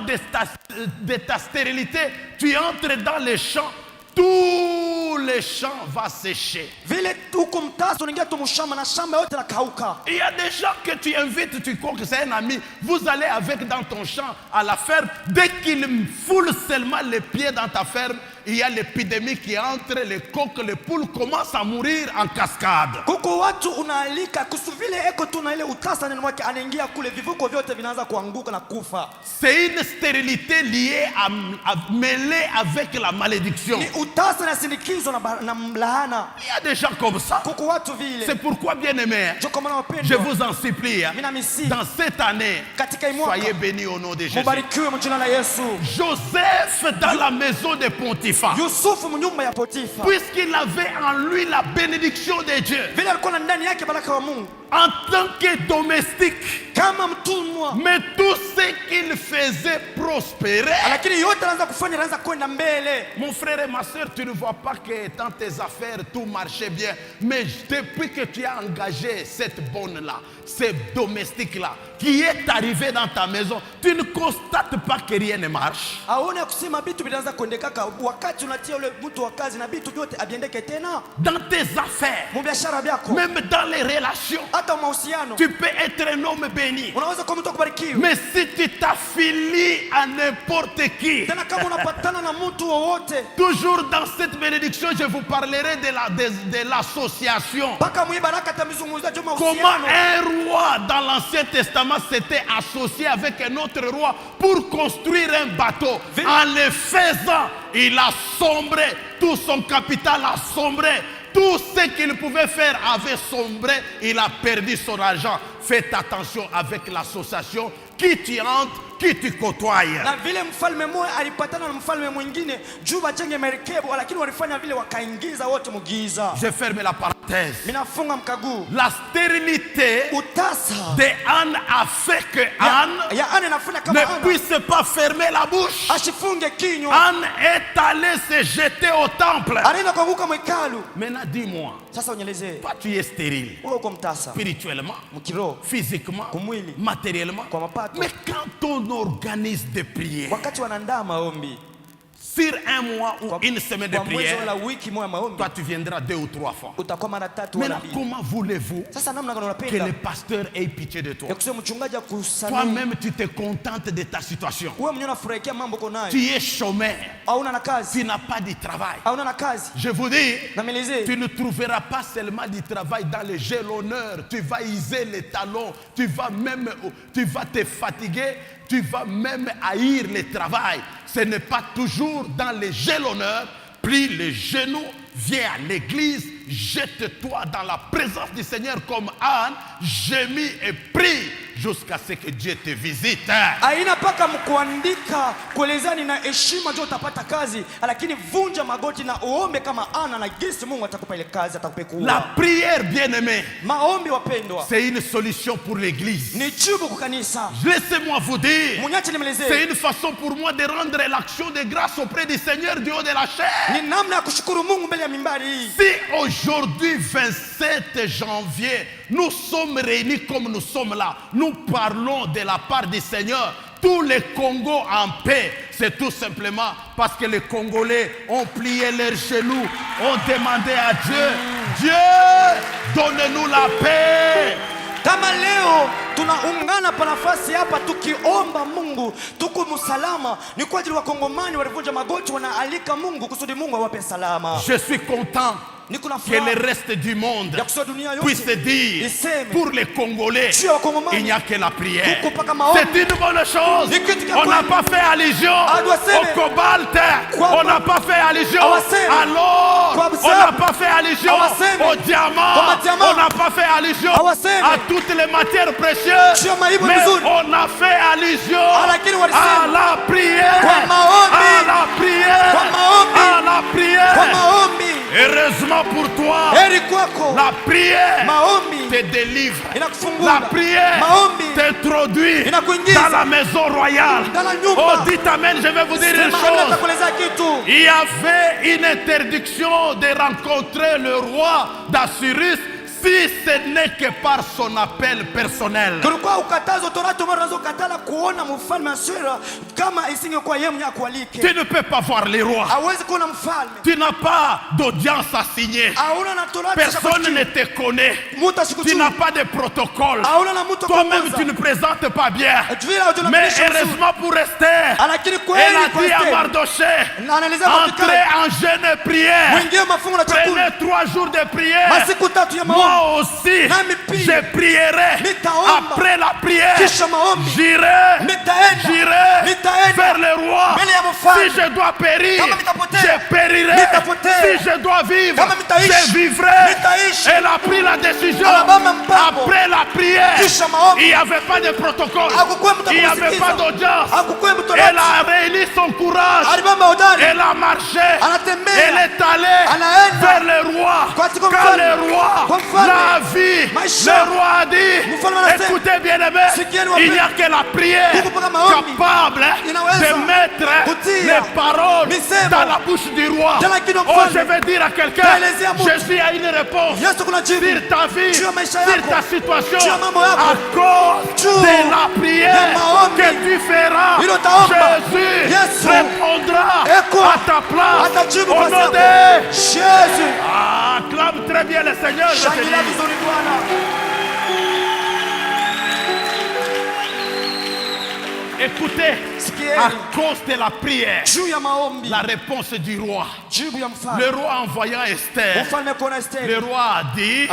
de ta stérilité, tu entres dans les champs, tous les champs va sécher. Vile huko mtasa unaingia tu mshamba na shamba yote nakauka. Il y a des gens que tu invites, tu crois que c'est un ami, vous allez avec dans ton champ à la ferme, dès qu'il foule seulement les pieds dans ta ferme, il y a l'épidémie qui entre, les coqs, les poules commencent à mourir en cascade. Kuko watu unaalika kusuvile eko tu na ile utasa ndani mwake anaingia kule vivuko vyote vinaanza kuanguka na kufa. C'est une stérilité liée mêlée avec la malédiction. Ni utasa na sindikizo na mlaana. Il y a des gens comme ça. Kuko watu vile. C'est pourquoi, bien-aimés, je vous en supplie, dans cette année, soyez bénis au nom de Jésus. Mubarikiwe mjina la Yesu. Joseph dans la maison de Potiphar, Yusufu mnyumba ya Potifa. puisqu'il avait en lui la bénédiction de Dieu, Vile alikuwa na ndani yake baraka wa Mungu. en tant que domestique, Kama mtumwa. mais tout ce qu'il faisait prospérer. Lakini yote anaanza kufanya anaanza kwenda mbele. Mon frère et ma soeur, tu ne vois pas que dans tes affaires tout marchait bien, mais depuis que tu as engagé cette bonne-là, ce domestique-là, qui est arrivé dans ta maison, tu ne constates pas que rien ne marche. Aone kusema vitu vinaanza kuendekaka wakati unatia ule mtu wa kazi na vitu vyote abiendeke tena. Dans tes affaires, Mu biashara byako. même dans les relations, Hata mahusiano. tu peux être un homme béni. Unaweza kuwa mtu kubarikiwa. Mais si tu t'affilies à n'importe qui, Tena kama unapatana na mtu wowote. toujours dans cette bénédiction, je vous parlerai de l'association. Paka mwi baraka tamizungumzia juu Comment mahusiano. un roi dans l'Ancien Testament s'était associé avec un autre roi pour construire un bateau. En le faisant, il a sombré, tout son capital a sombré. Tout ce qu'il pouvait faire avait sombré, il a perdu son argent. Faites attention avec l'association, qui tu entres, qui tu côtoies. Na vile mfalme mmoja alipatana na mfalme mwingine juu wajenge merikebu, lakini walifanya vile wakaingiza wote mugiza. Je ferme la parenthèse. Minafunga mkaguu. La stérilité Utasa de Anne a fait que Anne ya Anne nafanya kama ne Anna puisse pas fermer la bouche. ashifunge kinywa. Anne est allée se jeter au temple. Anaenda kuanguka mwekalu. Maintenant, dis-moi, Sasa unyelezee. toi tu es stérile, Wewe uko mtasa. spirituellement, Mkiroho. physiquement, Kumwili. matériellement. Kwa mapato. Mais quand on organise des prières, Wakati wanaandaa maombi. sur un mois ou une semaine de Kwa mwezi prière, wala wiki moja maombi. toi tu viendras 2 ou 3 fois. Utakuwa mara 3 wala Maintenant, 2. comment voulez-vous Sasa namna gani que unapenda? le pasteur ait pitié de toi? Ya kusema mchungaji akusamehe. Toi-même, tu te contentes de ta situation. Wewe mwenyewe unafurahikia mambo uko nayo. Tu es chômeur, Hauna na kazi. tu n'as pas de travail. Hauna na kazi. Je vous dis, Namelezee. tu ne trouveras pas seulement du travail dans le jalonneur. Tu vas user les talons. Tu vas te fatiguer. Tu vas même haïr le travail. Ce n'est pas toujours dans les jalonneurs. Plie les genoux, viens à l'église, jette-toi dans la présence du Seigneur comme Anne, gémis et prie jusqu'à ce que Dieu te visite. Haina paka mkuandika kuelezani na heshima ndio utapata kazi, lakini vunja magoti na uombe kama Ana na gisi Mungu atakupa ile kazi, atakupa kuwa. La prière, bien-aimée, Maombi wapendwa. c'est une solution pour l'église. Ni jibu kwa kanisa. Laissez-moi vous dire, Munyache c'est nimelezee. une façon pour moi de rendre l'action de grâce auprès du Seigneur du haut de la chair. Ni namna ya kushukuru Mungu mbele ya mimbari hii. Si aujourd'hui, 27 janvier, nous sommes réunis comme nous sommes là, nous parlons de la part du Seigneur, tous les Congos en paix, c'est tout simplement parce que les Congolais ont plié leurs genoux, ont demandé à Dieu, Dieu, donne-nous la paix. Kama leo tunaungana pa nafasi hapa tukiomba Mungu tuko msalama, ni kwa ajili wa Kongomani walivunja magoti wanaalika Mungu kusudi Mungu awape salama. Je suis content Niko na que le furaha reste du monde ya kusudi dunia puisse yote dire, iseme pour les Congolais, juu ya Wakongomani il n'y a que la prière. tuko paka maombi. C'est une bonne chose. Ni kitu cha On n'a kweli. pas fait allusion Adwaseme. au cobalt. Kwa On n'a pas fait allusion Awaseme. à l'or. Kwa On msema. n'a pas fait allusion Awaseme. au diamant. Kwa madiamant. On n'a pas fait allusion Awaseme. à toutes les matières précieuses. Juu ya maibu Mais mizuri. on a fait allusion Lakini à walisema la prière. Kwa maombi. À la prière. Kwa maombi. À la kwa prière. maombi. Heureusement pour toi, Heri kwako. la prière Maombi te délivre. inakufungua. La prière Maombi t'introduit inakuingiza dans la maison royale. Dans la nyumba. Oh, dites amen, je vais vous dire une Sema chose. hata kueleza kitu. Il y avait une interdiction de rencontrer le roi d'Assyrus si ce n'est que par son appel personnel. kulikuwa ukatazo Torati unaweza kukatala kuona mfalme Ashura kama isingekuwa yeye mwenyewe kualike. Tu ne peux pas voir les rois. Hawezi kuona mfalme. Tu n'as pas d'audience à signer. Hauna na Torati. Personne ne te connaît. Tu n'as pas de protocole. Toi-même tu ne présentes pas bien. Mais heureusement pour Esther, elle a dit à Mardoché, entrez en jeûne et prière. Prenez 3 jours de prière. Moi aussi, je prierai. Après la prière, j'irai vers le roi. Si je dois périr, je périrai. Si je dois vivre, je vivrai. Elle a pris la décision. Après la prière, il n'y avait pas de protocole. Il n'y avait pas d'audience. Elle a réuni son courage. Elle a marché. Elle est allée vers le roi. Quand le roi l'a vu, le roi a dit, écoutez bien aimé, il n'y a que la prière capable de mettre les paroles dans la bouche du roi. Oh, je vais dire à quelqu'un, Jésus a une réponse sur ta vie, sur ta situation, à cause de la prière que tu feras. Jésus répondra à ta place au nom de Jésus. Acclame très bien le Seigneur. Écoutez, à cause de la prière, la réponse du roi. Le roi envoyant Esther, le roi a dit,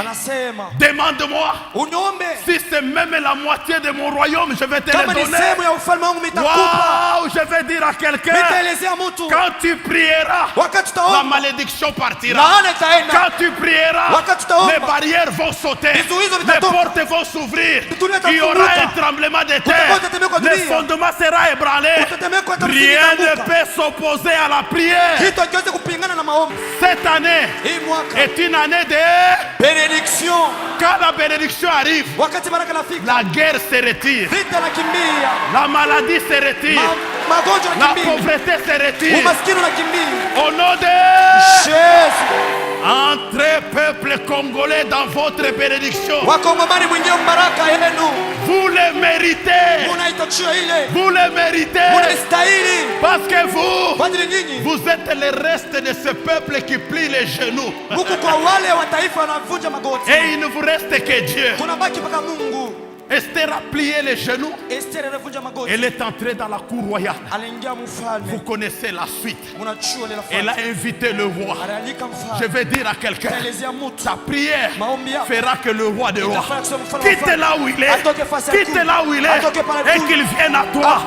demande-moi. Si c'est même la moitié de mon royaume, je vais te le donner. Waouh, je vais dire à quelqu'un, quand tu prieras, la malédiction partira. Quand tu prieras, les barrières vont sauter, les portes vont s'ouvrir. Il y aura un tremblement de terre. Les fondements sera ébranlé. Rien ne peut s'opposer à la prière. Cette année est une année de bénédiction. Quand la bénédiction arrive, la guerre se retire, la maladie se retire, la pauvreté se retire. Au nom de Jésus. Entrez, peuple congolais, dans votre bénédiction. Vous le méritez. Vous le méritez. Parce que vous êtes le reste de ce peuple qui plie les genoux. Et il ne vous reste que Dieu. Esther a plié les genoux. Elle est entrée dans la cour royale. Vous connaissez la suite. Elle a invité le roi. Je vais dire à quelqu'un, ta prière fera que le roi des rois quitte là où il est, et qu'il vienne à toi.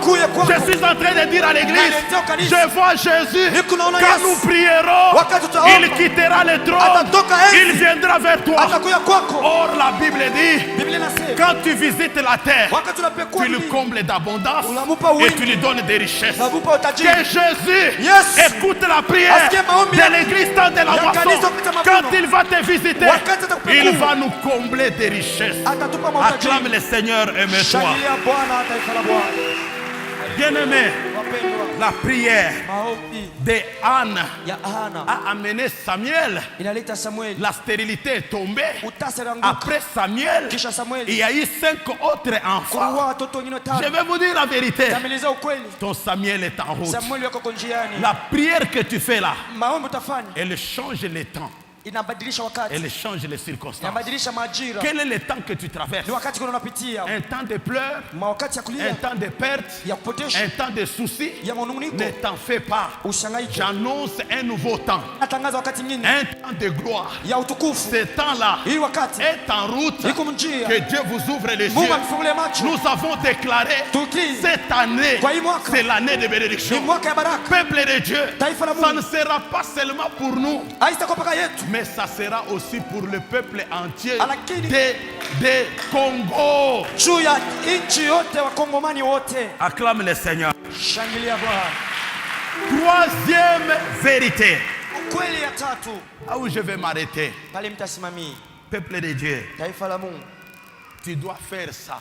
Je suis en train de dire à l'église, je vois Jésus. Quand nous prierons, il quittera le trône, il viendra vers toi. Or la Bible dit, quand tu visites la terre, tu le combles d'abondance et tu lui donnes des richesses. Que Jésus écoute la prière de l'église tant de la moisson. Quand il va te visiter, il va nous combler des richesses. Acclame le Seigneur, aime-toi. Bien-aimé, la prière de Anne a amené Samuel. La stérilité est tombée. Après Samuel, il y a eu 5 autres enfants. Je vais vous dire la vérité. Ton Samuel est en route. La prière que tu fais là, elle change les temps. Elle change les circonstances. Quel est le temps que tu traverses? Un temps de pleurs, un temps de perte, un temps de soucis. Ne t'en fais pas. J'annonce un nouveau temps, un temps de gloire. Ce temps-là est en route. Que Dieu vous ouvre les yeux. Nous avons déclaré cette année, c'est l'année de bénédiction. Peuple de Dieu, ça ne sera pas seulement pour nous, mais ça sera aussi pour le peuple entier de Congo. Acclame le Seigneur. Troisième vérité. Ah oui, je vais m'arrêter. Peuple de Dieu, tu dois faire ça.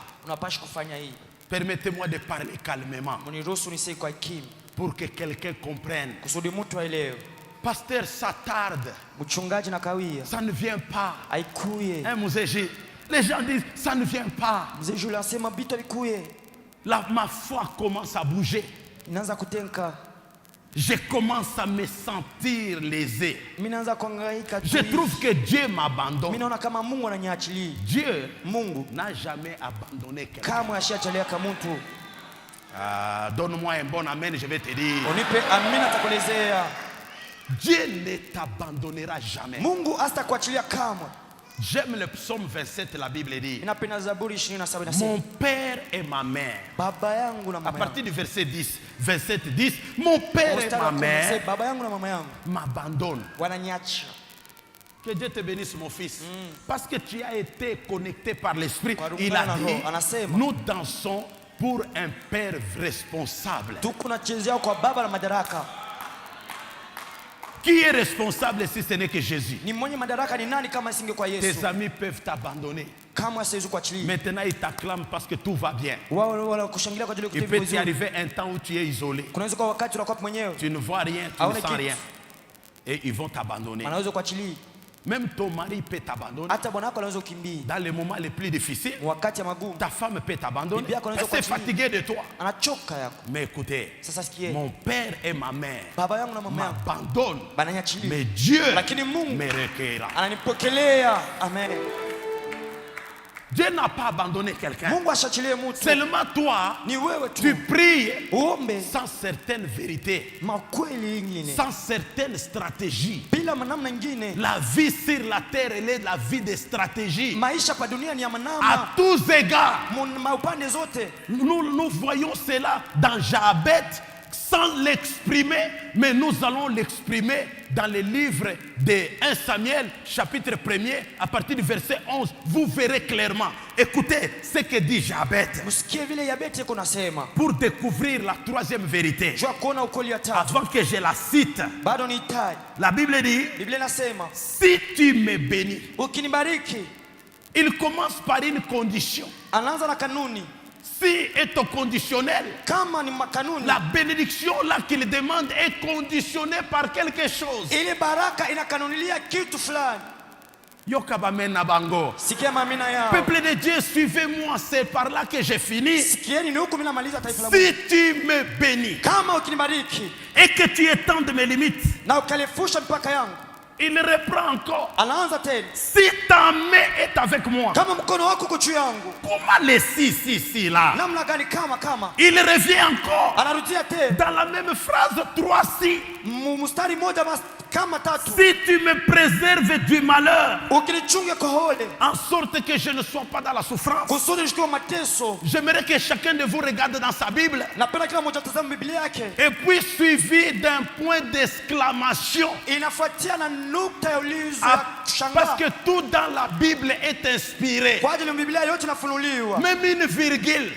Permettez-moi de parler calmement pour que quelqu'un comprenne. Pasteur, ça tarde. Mchungaji na kawia. Ça ne vient pas. Haikuye. Hein, Mouséji? Les gens disent, ça ne vient pas. Mzee Jules anasema bitu alikuye. Ma foi commence à bouger. Inaanza kutenka. Je commence à me sentir lésé. Mimi naanza kuhangaika tu. Je trouve que Dieu m'abandonne. Mimi naona kama Mungu ananiachilia. Dieu Mungu n'a jamais abandonné quelqu'un. kamwe ashiachilia kama mtu. Donne-moi un bon amen, je vais te dire. Unipe amina takuelezea. Dieu ne t'abandonnera jamais. Mungu hatakuachilia kamwe. J'aime le psaume 27, la Bible dit. Inapenda Zaburi 27 Mon père et ma mère. Baba yangu na À mama yangu. partir du verset 10, 27, 10, mon père et ma mère Baba yangu na mama yangu m'abandonnent. wananiacha. Que Dieu te bénisse, mon fils. Parce que tu as été connecté par l'Esprit. Kwa Il a rungano na dit, roho, anasema. nous dansons pour un père responsable. Tuko nachezea kwa baba na madaraka. Qui est responsable si ce n'est que Jésus? Ni mwenye madaraka ni nani kama isinge kwa Yesu? Tes amis peuvent t'abandonner. Kama siwezi kuachilia. Maintenant, ils t'acclament parce que tout va bien. Wao kushangilia kwa ajili ya Il kutetea peut y vizuri. arriver un temps où tu es isolé. Kunaweza kwa wakati unakuwa mwenyewe. Tu ne vois rien, tu Haone ne sens kitu. rien. Et ils vont t'abandonner. Anaweza kuachilia. Même ton mari peut t'abandonner. Hata bwana wako anaweza kukimbia. Dans les moments les plus difficiles, Wakati ya magumu. ta femme peut t'abandonner. Bibi yako Elle anaweza s'est kuachilia. fatiguée de toi. Anachoka yako. Mais écoutez, Sasa sikie. mon père et ma mère Baba yangu na mama yangu m'abandonnent. bananiachilia. Mais Dieu Lakini Mungu me recueillera. ananipokelea. Amen. Dieu n'a pas abandonné quelqu'un. Mungu ashachilie mtu. Seulement toi, Ni wewe tu tu. pries Uombe sans certaines vérités, makweli ingine. sans certaines stratégies. Bila namna nyingine. La vie sur la terre, elle est la vie des stratégies. Maisha pa dunia ni ya À manama. tous égards, Maupande zote. nous voyons cela dans Jabet sans l'exprimer, mais nous allons l'exprimer dans le livre de 1 Samuel, chapitre 1er, à partir du verset 11. Vous verrez clairement. Écoutez ce que dit Jabet Msikie vile Yabeti yako nasema. pour découvrir la troisième vérité. Jua kuona ukweli ya tatu. Avant que je la cite, Bado ni hitaji. la Bible dit, Biblia inasema, si tu me bénis, ukinibariki, il commence par une condition. anaanza na kanuni. Si est au conditionnel, Kama ni makanuni, la bénédiction là qu'il demande est conditionnée par quelque chose. ile baraka inakanunulia kitu fulani. Yokabamena bango. Sikia mamina yao. Peuple de Dieu, suivez-moi, c'est par là que j'ai fini. Sikieni ni huku mimi namaliza taifa la Mungu. Si tu me bénis Kama ukinibariki et que tu étendes mes limites, na ukalefusha mipaka yangu, il reprend encore. anaanza tena. Si ta main est avec moi, Kama mkono wako uko juu yangu, comment les si là? namna gani? Kama Il revient encore anarudia tena dans la même phrase 3 si. mstari moja kama tatu. Si tu me préserves du malheur, Ukinichunge kwa hole, en sorte que je ne sois pas dans la souffrance. kusudi nishike mateso. J'aimerais que chacun de vous regarde dans sa Bible Napenda kila mmoja atazame Biblia yake. et puis suivi d'un point d'exclamation. Inafuatia na nukta ya ulizo Ah, ya parce kushangaa. que tout dans la Bible est inspiré. Kwa ajili Biblia yote inafunuliwa. Même une virgule,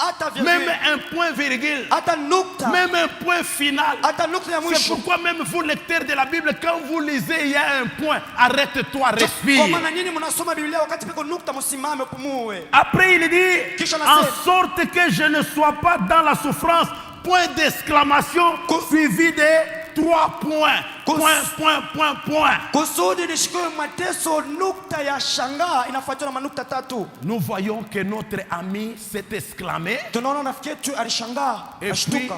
Hata même vile un point virgule, hata nukta, même un point final. hata nukta ya C'est mwisho. pourquoi même vous, lecteurs de la Bible, quand vous lisez, il y a un point. Arrête-toi, Kwa respire. maana nyinyi mnasoma Biblia wakati peko nukta, msimame pumue. Après, il dit, Kisha en nasema, sorte que je ne sois pas dans la souffrance. Point d'exclamation suivi de 3 points. Point. kusudi nishikwe mateso. Nukta ya shangaa inafuatiwa na manukta tatu. Nous voyons que notre ami s'est exclamé. Tunaona rafiki yetu alishangaa, Et puis, ashtuka,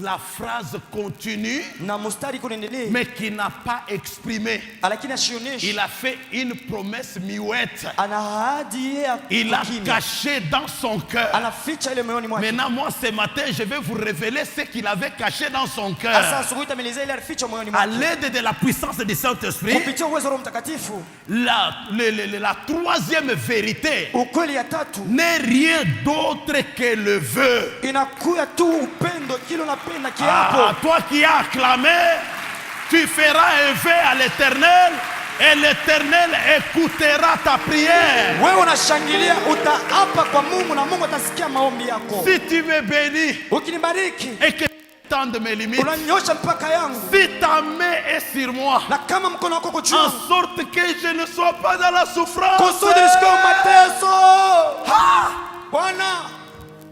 la phrase continue, na mstari kunaendelea, mais qui n'a pas exprimé. lakini ashionyeshi. Il a fait une promesse muette. Ana ahadi ya Il a kimya. caché dans son cœur. Anaficha ile moyoni mwake. Maintenant, moi, ce matin, je vais vous révéler ce qu'il avait caché dans son Sasa cœur. asubuhi tamelezea ile alificha moyoni À mwake. l'aide de la puissance du Saint-Esprit, Kupitia uwezo wa Roho Mtakatifu, la troisième vérité ukweli ya tatu n'est rien d'autre que le vœu. inakuya tu upendo, kile unapenda Ah, kiapo. toi qui as acclamé, tu feras un vœu à l'Éternel et l'Éternel écoutera ta prière. Wewe unashangilia, utaapa kwa Mungu na Mungu atasikia maombi yako. Si tu me bénis Ukinibariki, et que tu étendes mes limites, unanyosha mpaka yangu, si ta main est sur moi, na kama mkono wako uko juu en yangu, sorte que je ne sois pas dans la souffrance. kusudi nishike mateso. Bwana,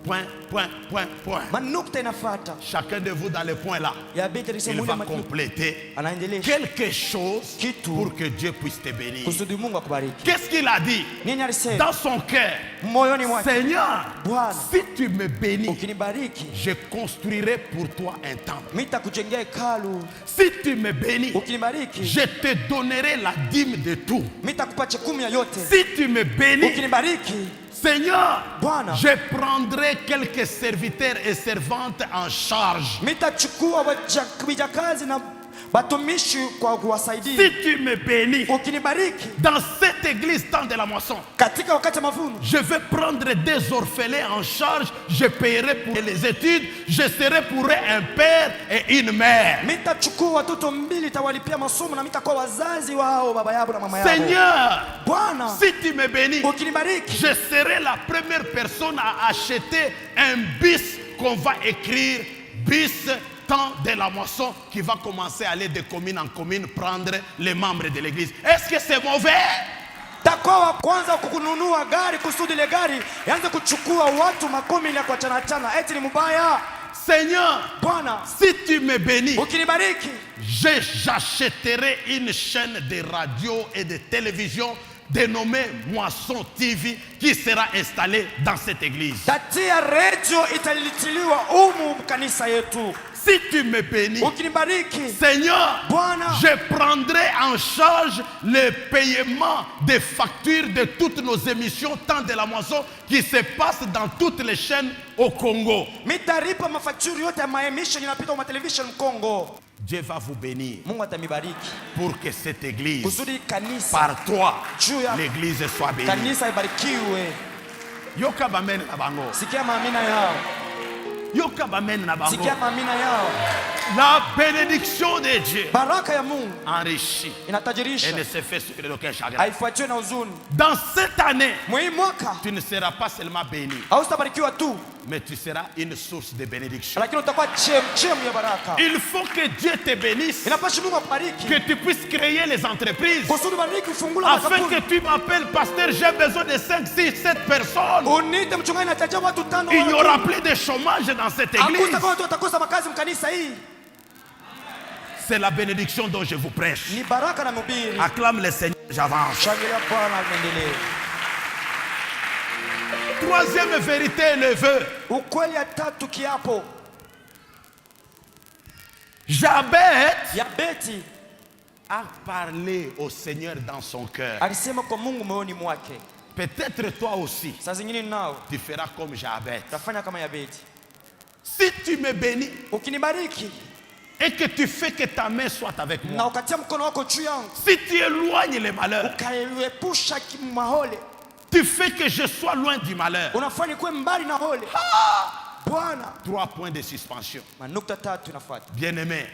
Point, point, point, point. manukta inafuata. Chacun de vous dans les points là, Yabidi il lisemule va manukta. compléter Anaendelesha quelque chose Kitu. pour que Dieu puisse te bénir. kusudi Mungu akubariki. Qu'est-ce qu'il a dit Nini alisema? dans son cœur? Moyoni mwake, Seigneur, Bwana, si tu me bénis, ukinibariki je construirai pour toi un temple. mitakujengea hekalu. Si tu me bénis, Ukinibariki je te donnerai la dîme de tout. mitakupa chekumi ya yote. Si tu me bénis, Ukinibariki Seigneur, Bwana, je prendrai quelques serviteurs et servantes en charge. mitachukua vijakazi na batumishi kwa kuwasaidia. Si tu me bénis, Ukinibariki dans cette église temps de la moisson, katika wakati wa mavuno, je vais prendre des orphelins en charge, je paierai pour les études, je serai pour eux un père et une mère. mitachukua watoto mbili, tawalipia masomo na mitakuwa wazazi wao, baba yao na mama yao. Seigneur, Bwana, si tu me bénis, ukinibariki je serai la première personne à acheter un bus qu'on va écrire bus temps de la moisson, qui va commencer à aller de commune en commune prendre les membres de l'église. Est-ce que c'est mauvais? takuwa wa kwanza kukununua gari kusudi ile gari yaanze kuchukua watu makumi na kwa chana chana. Eti ni mbaya? Seigneur, Bwana, si tu me bénis, ukinibariki j'achèterai une chaîne de radio et de télévision dénommée Moisson TV qui sera installée dans cette église. tatia redio italilitiliwa umu kanisa yetu. Si tu me bénis, Ukinibariki Seigneur, Bwana, je prendrai en charge le paiement des factures de toutes nos émissions temps de la moisson qui se passent dans toutes les chaînes au Congo. mitaripa mafakturi yote ya maemission inapita kwa television Kongo. Dieu va vous bénir Mungu atamibariki pour que cette église, kusudi kanisa par toi, juu ya l'église soit bénie. kanisa ibarikiwe. Yoka bamen na bango. Sikia maamina yao, Yoka bamen na bango. sikia maamina yao. La bénédiction de Dieu Baraka ya Mungu enrichit et inatajirisha, ne se fait souffrir d'aucun chagrin. haifuatiwe na huzuni. Dans cette année, Mwii mwaka tu ne seras pas seulement béni, hautabarikiwa tu, mais tu seras une source de bénédiction. lakini utakuwa chemu ya baraka. Il faut que Dieu te bénisse, Inapaswa Mungu akubariki que tu puisses créer les entreprises, kusudi bariki ufungula afin que makampuni. tu m'appelles pasteur, j'ai besoin de 5, 6, 7 personnes. Unite mchungaji na taja watu tano. Il n'y aura plus de chômage dans cette église. Hakutakuwa watu watakosa makazi mkanisa hii. C'est la bénédiction dont je vous prêche. Ni baraka na mhubiri. Acclame le Seigneur, j'avance. Shangilia Bwana, endelee. Troisième vérité, le vœu. Ukweli ya tatu, kiapo. Jabez Yabeti a parlé au Seigneur dans son cœur. alisema kwa Mungu moyoni mwake. Peut-être toi aussi, Saa zingine nao tu feras comme Jabez. tafanya kama Yabeti. Si tu me bénis Ukinibariki et que tu fais que ta main soit avec na moi, ukatia mkono wako juu yangu, si tu éloignes les malheurs, ukaiepusha mahole, tu fais que je sois loin du malheur. unafanya kuwe mbali na hole. Bwana, 3 points de suspension. manukta tatu inafuata. Bien-aimé,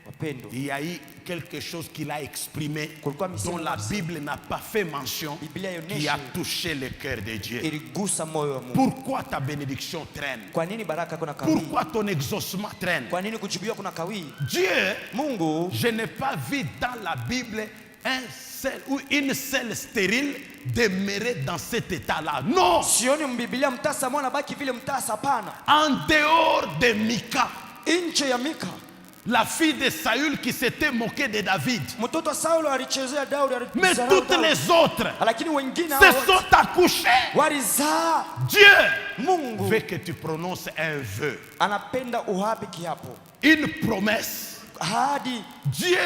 Wapendo, il y a eu quelque chose qu'il a exprimé Kulikuwa misemo dont la Bible n'a pas fait mention, Biblia haionyeshi qui a touché le cœur de Dieu. iligusa moyo wa Mungu. Pourquoi ta bénédiction traîne? Kwa nini baraka kuna kawii? Pourquoi ton exaucement traîne? Kwa nini kujibiwa kuna kawii? Dieu, Mungu, je n'ai pas vu dans la Bible un seul ou une seule stérile demeurer dans cet état-là. Non! sioni mbiblia mtasa mwana baki vile mtasa, hapana. En dehors de Mika, Nje ya Mika, la fille de Saül qui s'était moquée de David. mtoto wa Saulo alichezea Daudi, Mais alizarau toutes Daudi. les autres Lakini wengine se hao sont accouchés. walizaa. Dieu Mungu veut que tu prononces un vœu, anapenda uhapi kiapo, une promesse. ahadi. Dieu,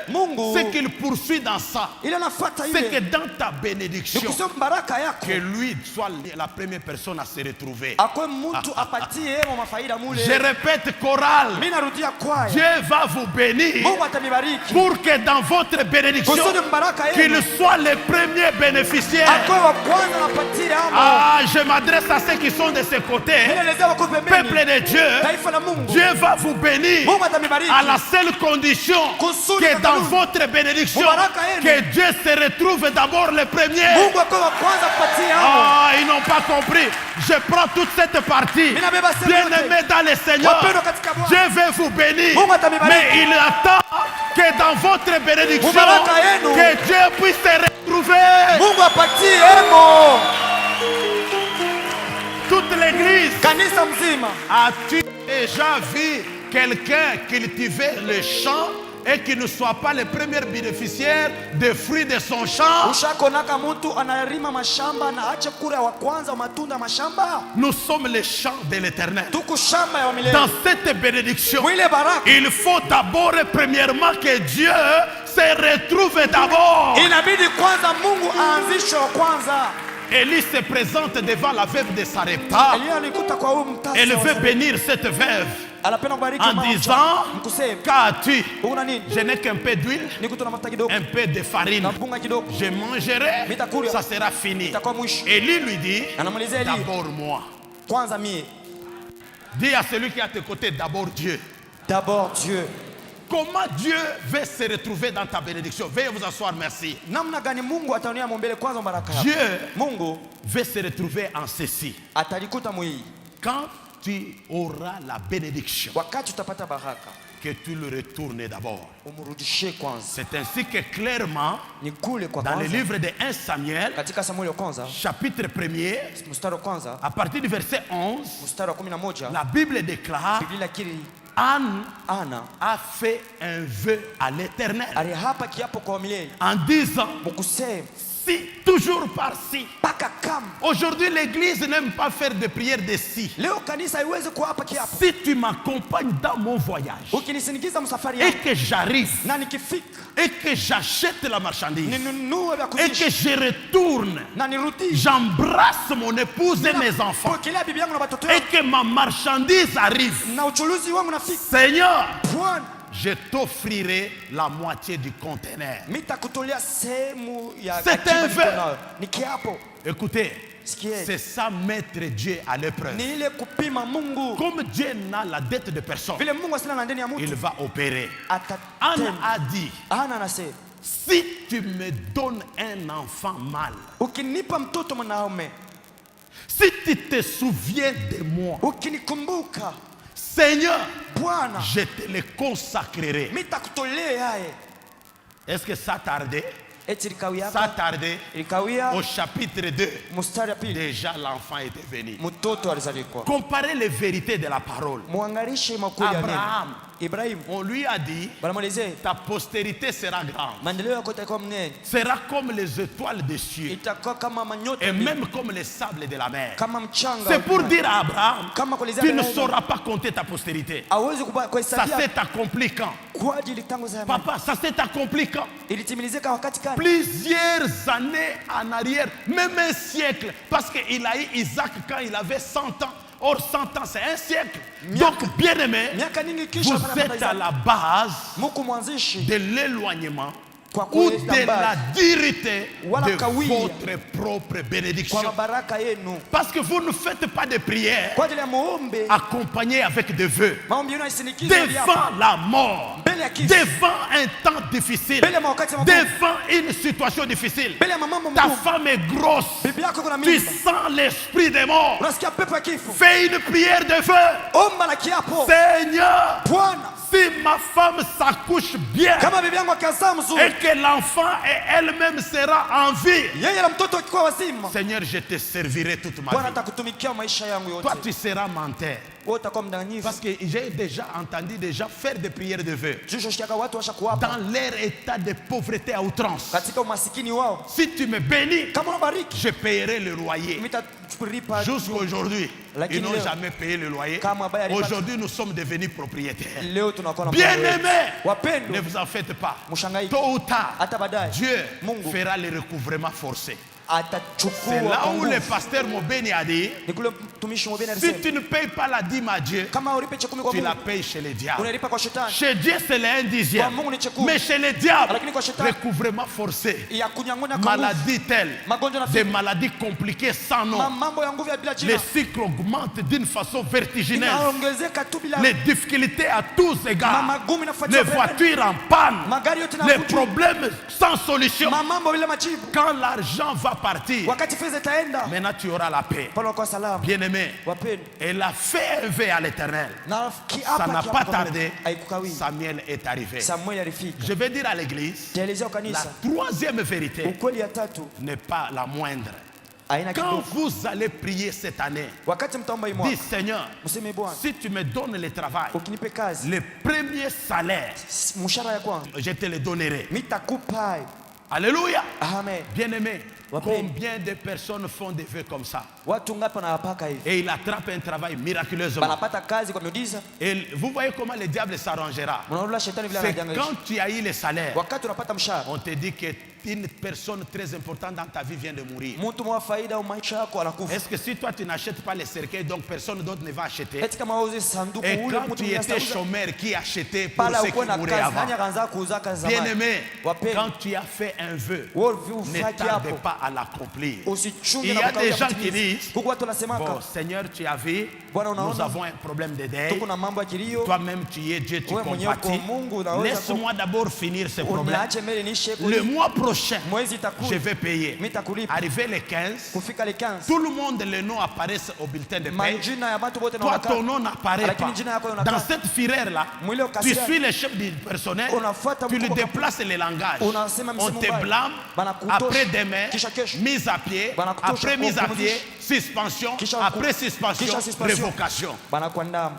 Mungu, ce qu'il poursuit dans ça, ile anafuata c'est que ile dans ta ni bénédiction, kusema baraka yako que lui soit la première personne à se retrouver. akwe mtu apatie yemo mafaida mule. Je répète, chorale, Mimi narudia kwaya, Dieu va vous bénir Mungu atamibariki pour que dans votre bénédiction, kusudi mbaraka qu'il yenu soit le premier bénéficiaire. akwe wa kwanza napatie amo. Ah, je m'adresse à ceux qui sont de ce côté. Mimi naelezea wako Peuple pembeni, de Dieu, taifa la Mungu. Dieu va vous bénir Mungu atamibariki à la seule condition kusudi que dans kanuni. votre bénédiction, Mubaraka yenu. que Dieu se retrouve d'abord le premier. Mungu akwe wa kwanza kupatie amo. Ah, ils n'ont pas compris. Je prends toute cette partie. Mimi nabeba sehemu Bien yote. aimé dans le Seigneur, Wapendwa katika Bwana. Dieu veut vous bénir. Mungu atamibariki. Mais il attend que dans votre bénédiction, Mubaraka yenu. que Dieu puisse se retrouver. Mungu apatie emo. Toute l'église kanisa mzima. As-tu déjà vu quelqu'un cultiver le champ et qui ne soit pas le premier bénéficiaire des fruits de son champ? Ushakonaka mtu anarima mashamba na ache kura wa kwanza wa matunda mashamba? Nous sommes les champs de l'Éternel. Tuko shamba ya milele. Dans cette bénédiction, Mwile baraka. il faut d'abord et premièrement que Dieu se retrouve d'abord. Inabidi kwanza Mungu aanzishwe wa kwanza. Élie se présente devant la veuve de Sarepta. Elia alikuta kwa huyu mtasi. Elle veut bénir cette veuve Anapenda kubariki en mama disant, mkusema. qu'as-tu? Una nini? Je n'ai qu'un peu d'huile, Nikuta na mafuta kidogo. un peu de farine. Na mpunga kidogo. Je mangerai, Mitakuria. ça sera fini. Itakuwa mwisho. Élie lui dit, Anamwelezea Elia. d'abord moi. Kwanza mie. Dis à celui qui est à tes côtés, d'abord Dieu. D'abord Dieu. Comment Dieu veut se retrouver dans ta bénédiction? Veuillez vous asseoir, merci. Namna gani Mungu ataonia mbele kwanza baraka yako? Dieu Mungu veut se retrouver en ceci. atalikuta mwii. Quand tu auras la bénédiction, Wakati utapata baraka, que tu le retournes d'abord. umrudishie kwanza. C'est ainsi que clairement, Ni kule kwa dans le kwanza. livre de 1 Samuel, Katika Samueli wa kwanza, chapitre 1er, mstari wa kwanza, à partir du verset 11, mstari wa 11, la Bible déclare, Biblia kiri Anne Ana a fait un vœu à l'Éternel alihapa kiapo kwa milele. en disant, Mkusema si, toujours par-ci. paka kama. Aujourd'hui, l'Église n'aime pas faire de prières de si. Leo kanisa haiwezi kuapa kiapo. Si tu m'accompagnes dans mon voyage Ukinisindikiza msafari et yangu que j'arrive na nikifika et que j'achète la marchandise ninunue vya et que kuzisha je retourne, na nirudi j'embrasse mon épouse et mes enfants pokelea bibi yangu na watoto et yangu que ma marchandise arrive, na uchuluzi wangu nafika. Seigneur, Bwana, je t'offrirai la moitié du conteneur. mitakutolea sehemu ya C'est akiba un niko vœu. nayo. Ni kiapo. Écoutez, Sikieni. c'est ça mettre Dieu à l'épreuve. Ni ile kupima Mungu. Comme Dieu n'a la dette de personne, Vile Mungu asina na ndani ya il mtu va opérer. Anne atatenda. a dit, Ana anasema, si tu me donnes un enfant mâle, ukinipa mtoto mwanaume, si tu te souviens de moi, ukinikumbuka Seigneur, Bwana, je te le consacrerai. mitakutolea yaye. Est-ce que ça tardait? Eti likawia Ça tardait. ilikawia Au chapitre 2, mstari ya pili, déjà l'enfant était venu. mtoto alizalikwa. Comparez les vérités de la parole. Muangarishe makuu ya neno. Abraham, Ibrahimu on lui a dit, banamwelezea ta postérité sera grande, maendeleo yako itakuwa mnene, sera comme les étoiles des cieux itakuwa kama manyota et mbili, même comme les sables de la mer. kama mchanga. C'est pour dire à Abraham, Kama kuelezea tu ne Abrahamu, sauras pas compter ta postérité. hawezi Ça kuhesabia s'est accompli quand? kwa ajili tangu zamani. Papa, ça s'est accompli quand? Ilitimilizika wakati gani? Plusieurs années en arrière, même un siècle. Parce qu'il a eu Isaac quand il avait 100 ans. Or, 100 ans, c'est un siècle. Donc, bien aimé, Miaka nyingi kisha vous êtes à la base Mungu mwanzishi de l'éloignement kwa ou kuleta de mbali la dureté Wala de kawia. votre propre kwa bénédiction. mabaraka yenu, Parce que vous ne faites pas de prières kwa ajili ya muombe accompagnées avec des vœux. maombi yenu yasindikize Devant la mort, mbele ya kifo, devant un temps difficile, mbele ya wakati magumu, devant une situation difficile. mbele ya mambo Ta magumu. femme est grosse. Bibi yako kuna Tu mimba, sens l'esprit des morts. unasikia pepo ya kifo, Fais une prière de feu. omba na kiapo. Seigneur, Bwana, si ma femme s'accouche bien kama bibi yangu akazaa et mzuri, que l'enfant et elle-même sera en vie, yeye na mtoto akikuwa wazima, Seigneur, je te servirai toute ma Bwana vie. atakutumikia maisha yangu Toi, yote. tu seras menteur. Wewe utakuwa mdanganyifu. Parce que j'ai déjà entendu faire des prières de vœu Jusho shikiaka watu washakuapa dans leur état de pauvreté à outrance. katika umasikini wao. Si tu me bénis, Kama unabariki, je paierai le loyer. mitalipa. Jusqu'aujourd'hui, ils Lakini n'ont leo, jamais payé le loyer. kama baya alipata. Aujourd'hui, nous sommes devenus propriétaires. Leo tunakuwa na Bien-aimés, ne wapendwa, vous en faites pas. mshangaiki Tôt ou tard, hata baadaye Dieu Mungu fera le recouvrement forcé. C'est atachukua là kwa où le nguvu. pasteur Mobeni a dit, Ni kule mtumishi mwenyewe si alisema, tu ne payes pas la dîme à Dieu, kama ulipe chekumi kwa tu la Mungu, payes chez les diables. unalipa kwa shetani. Chez Dieu, c'est le 1/10. Kwa Mungu ni chekumi. Mais chez les diables, Lakini kwa shetani, recouvrement forcé. ya kunyang'onya kwa nguvu. Maladie telle, Magonjwa na des figo. maladies compliquées sans nom. Mambo ya nguvu ya bila jina. Les cycles augmentent d'une façon vertigineuse. Inaongezeka tu bila Les difficultés à tous égards. magumu inafuatia Les voitures en panne. magari yote na Les kutu. problèmes sans solution. Mambo bila majibu. Quand l'argent va partir, Wakati fedha itaenda, maintenant tu auras la paix. pale kwa salama. Bien-aimé, Wapendwa, elle a fait un vœu à l'Éternel. na Ça n'a pas tardé. haikukawia. Samuel est arrivé. Samuel alifika. Je vais dire à l'église, Taelezea la kanisa, troisième vérité ukweli ya tatu n'est pas la moindre. haina Quand kidogo. vous allez prier cette année, Wakati mtaomba hii dis mwaka, Seigneur, mseme Bwana, si tu me donnes le travail, ukinipe kazi, le premier salaire, mshahara ya kwanza, je te le donnerai. mitakupa. Alléluia. Amen. Bien-aimé, Wapendwa. combien de personnes font des vœux comme ça Watu ngapi wanawapaka hivi? et il attrape un travail miraculeusement. Banapata kazi kwa miujiza. Et vous voyez comment le diable s'arrangera. Mnaona shetani vile C'est anajangaisha. quand tu as eu le salaire, Wakati unapata mshahara, on te dit qu'une personne très importante dans ta vie vient de mourir. mtu mwa faida au maisha yako anakufa. Est-ce que si toi tu n'achètes pas les cercueils, donc personne d'autre ne va acheter? Eti kama uze sanduku Et ule quand mtu tu étais mwenye chômeur, qui achetait pour pala ceux qui uko na mouraient kazi, avant? nani akaanza kuuza kazi zamani? Bien-aimé, Wapendwa, quand tu as fait un vœu, wewe ne ufaki tarde hapo. pas à l'accomplir. Usichunge Il y na a des kukawia gens qui kutimiza. disent, Huku watu wanasemaka, bon Seigneur, tu as vu, Bwana nous unaona, avons un problème de deuil. tuko na mambo ya kilio. Toi-même tu es Dieu, tu Wewe mwenyewe uko compatis. Mungu, unaweza Laisse-moi d'abord finir ce problème. uniache mbele niishe Le mois prochain, mwezi itakuja. je vais payer. Mitakulipa. Arrivé le 15, Kufika le 15. tout le monde, les noms apparaissent au bulletin de paie. Majina ya watu wote na Toi, wakati. ton nom n'apparaît Lakini pas. jina yako inakaa. Dans cette fureur-là, Mwile tu ukasiria. suis le chef du personnel, Unafuata tu lui mkubwa déplaces les langages. Unasema On msemo te mbaya. blâme, Banakutosha. après demain, Kisha kesho. mise à pied, Banakutosha, après mise à pied, kupumzisha. suspension, Kisha après kisha suspension, suspension. révocation. Banakuandama.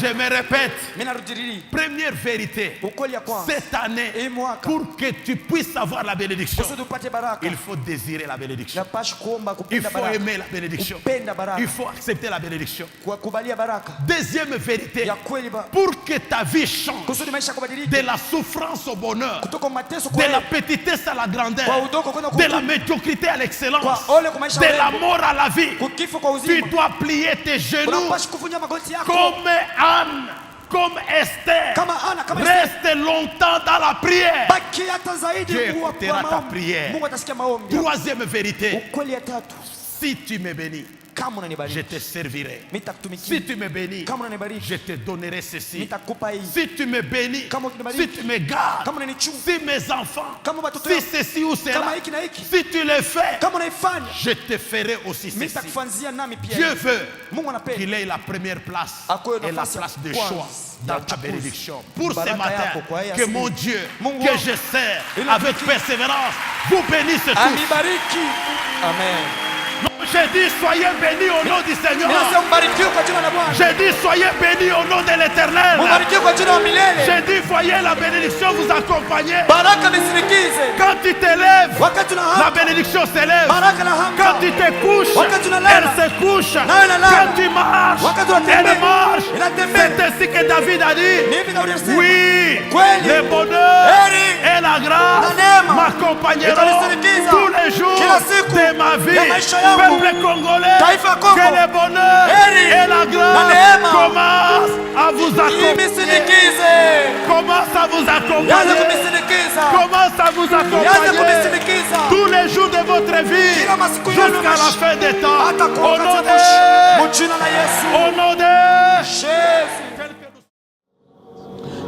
Je me répète, Mimi narudiriri. première vérité, Ukweli ya kwanza. cette année, Hii mwaka. pour que tu puisses avoir la bénédiction, Kusudi upate baraka. il faut désirer la bénédiction. Napashi kuomba Il kupenda faut baraka. aimer la bénédiction. Kupenda baraka. Il faut accepter la bénédiction. Kukubalia baraka. Deuxième vérité, Ya kweli ba. pour que ta vie change Kusudi maisha kubadilika. de la souffrance au bonheur, Kutoka mateso de kwa la petitesse à la grandeur, Kwa udoko kwenda de la kutu. médiocrité à l'excellence, Kwa ole kwa maisha de la urembo. mort à la vie. Kukifo kwa Tu uzima. dois plier tes genoux Unapashi kuvunja magoti yako. comme Anne, comme Esther. Kama Ana, kama Reste longtemps dans la prière. Baki hata zaidi Dieu Mungu écoutera ta maombi. prière. Mungu atasikia maombi. Troisième vérité, Ukweli ya tatu. si tu me bénis, Kama je unanibariki. te servirai. Nitakutumikia. Si tu me bénis, Kama unanibariki. je te donnerai ceci. Nitakupa hii. Si tu me bénis, Kama ukinibariki. si tu me gardes, Kama unanichunga. si mes enfants, Kama watoto si yangu. ceci ou cela, Kama hiki na hiki. si tu le fais, Kama unaifanya. je te ferai aussi ceci. Nitakufanzia nami pia. Dieu veut Mungu anapenda. qu'il ait la première place Akuwe et la nafasi ya place de kwanza choix ya dans ta uchaguzi. bénédiction. Pour ce Baraka matin, yako kwa hii que asubuhi. mon Dieu, Mungu que wangu. je sers Ili avec tuki- persévérance, vous bénisse tous. Anibariki. Amen. Non, j'ai dit soyez bénis au nom du Seigneur. Ninasema mbarikiwe kwa jina la Bwana. J'ai dit soyez bénis au nom de l'Éternel. Mbarikiwe kwa jina la milele. J'ai dit voyez la bénédiction vous accompagner. Baraka nisindikize. Quand tu t'élèves, Wakati la unahamka. bénédiction s'élève. Baraka na hamka. Quand tu te couches, Wakati unalala. elle se couche. Nawe unalala. Quand tu marches, Wakati unatembea. elle marche. Inatembea. C'est ainsi que David a dit. Ni hivi Daudi alisema. Oui, Kweli. le bonheur Heri. et la grâce Na neema. m'accompagneront Itanisindikiza. tous les jours Kila siku de ma vie. ya maisha yangu. Peuple congolais, Taifa Kongo. que le bonheur Heri. et la Na grâce neema. commencent à vous accompagner. Imisindikize. Commence à vous Yaanze accompagner. kumisindikiza. Commence à vous Yaanze accompagner kumisindikiza. tous les jours de votre vie Kila masiku yenu jusqu'à la maisha. fin des temps. Hata Au kwa nom wakati wa mwisho. Mu de... jina la Yesu. Au nom de... Yesu.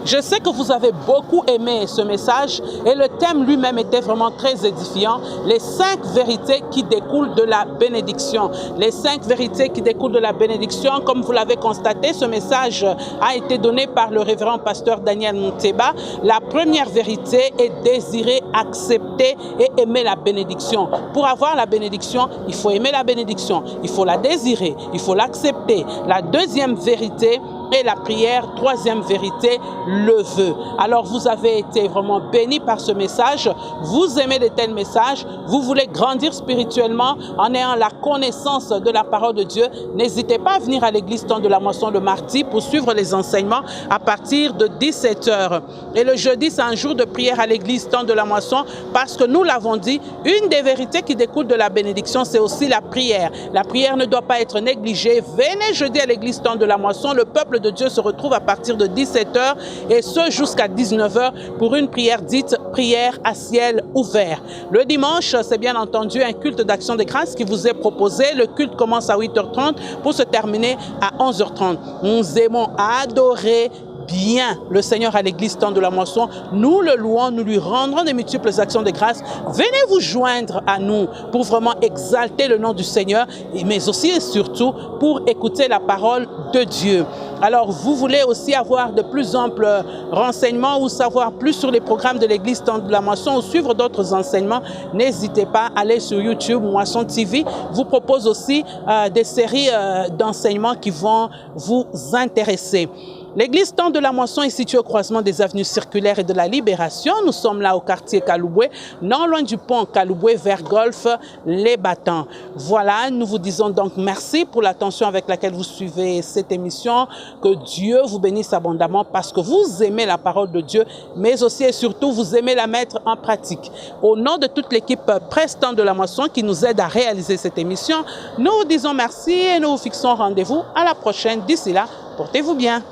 Je sais que vous avez beaucoup aimé ce message et le thème lui-même était vraiment très édifiant. Les 5 vérités qui découlent de la bénédiction. Les 5 vérités qui découlent de la bénédiction, comme vous l'avez constaté, ce message a été donné par le révérend pasteur Daniel Mouteba. La première vérité est désirer, accepter et aimer la bénédiction. Pour avoir la bénédiction, il faut aimer la bénédiction, il faut la désirer, il faut l'accepter. La deuxième vérité et la prière, troisième vérité, le vœu. Alors vous avez été vraiment bénis par ce message, vous aimez de tels messages, vous voulez grandir spirituellement en ayant la connaissance de la parole de Dieu, n'hésitez pas à venir à l'église Temps de la Moisson le mardi pour suivre les enseignements à partir de 17h. Et le jeudi, c'est un jour de prière à l'église Temps de la Moisson parce que nous l'avons dit, une des vérités qui découle de la bénédiction, c'est aussi la prière. La prière ne doit pas être négligée. Venez jeudi à l'église Temps de la Moisson, le peuple de Dieu se retrouve à partir de 17h et ce jusqu'à 19h pour une prière dite prière à ciel ouvert. Le dimanche, c'est bien entendu un culte d'action de grâce qui vous est proposé. Le culte commence à 8h30 pour se terminer à 11h30. Nous aimons adorer bien le Seigneur à l'église Temps de la Moisson. Nous le louons, nous lui rendrons des multiples actions de grâce. Venez vous joindre à nous pour vraiment exalter le nom du Seigneur, mais aussi et surtout pour écouter la parole de Dieu. Alors, vous voulez aussi avoir de plus amples renseignements ou savoir plus sur les programmes de l'Église Temps de la Moisson ou suivre d'autres enseignements, n'hésitez pas à aller sur YouTube. Moisson TV vous propose aussi des séries d'enseignements qui vont vous intéresser. L'église Temps de la Moisson est située au croisement des avenues Circulaires et de la Libération. Nous sommes là au quartier Kalouboué, non loin du pont Kalouboué vers Golfe Les Battants. Voilà, nous vous disons donc merci pour l'attention avec laquelle vous suivez cette émission. Que Dieu vous bénisse abondamment parce que vous aimez la parole de Dieu, mais aussi et surtout vous aimez la mettre en pratique. Au nom de toute l'équipe Presse Temps de la Moisson qui nous aide à réaliser cette émission, nous vous disons merci et nous vous fixons rendez-vous à la prochaine. D'ici là, portez-vous bien.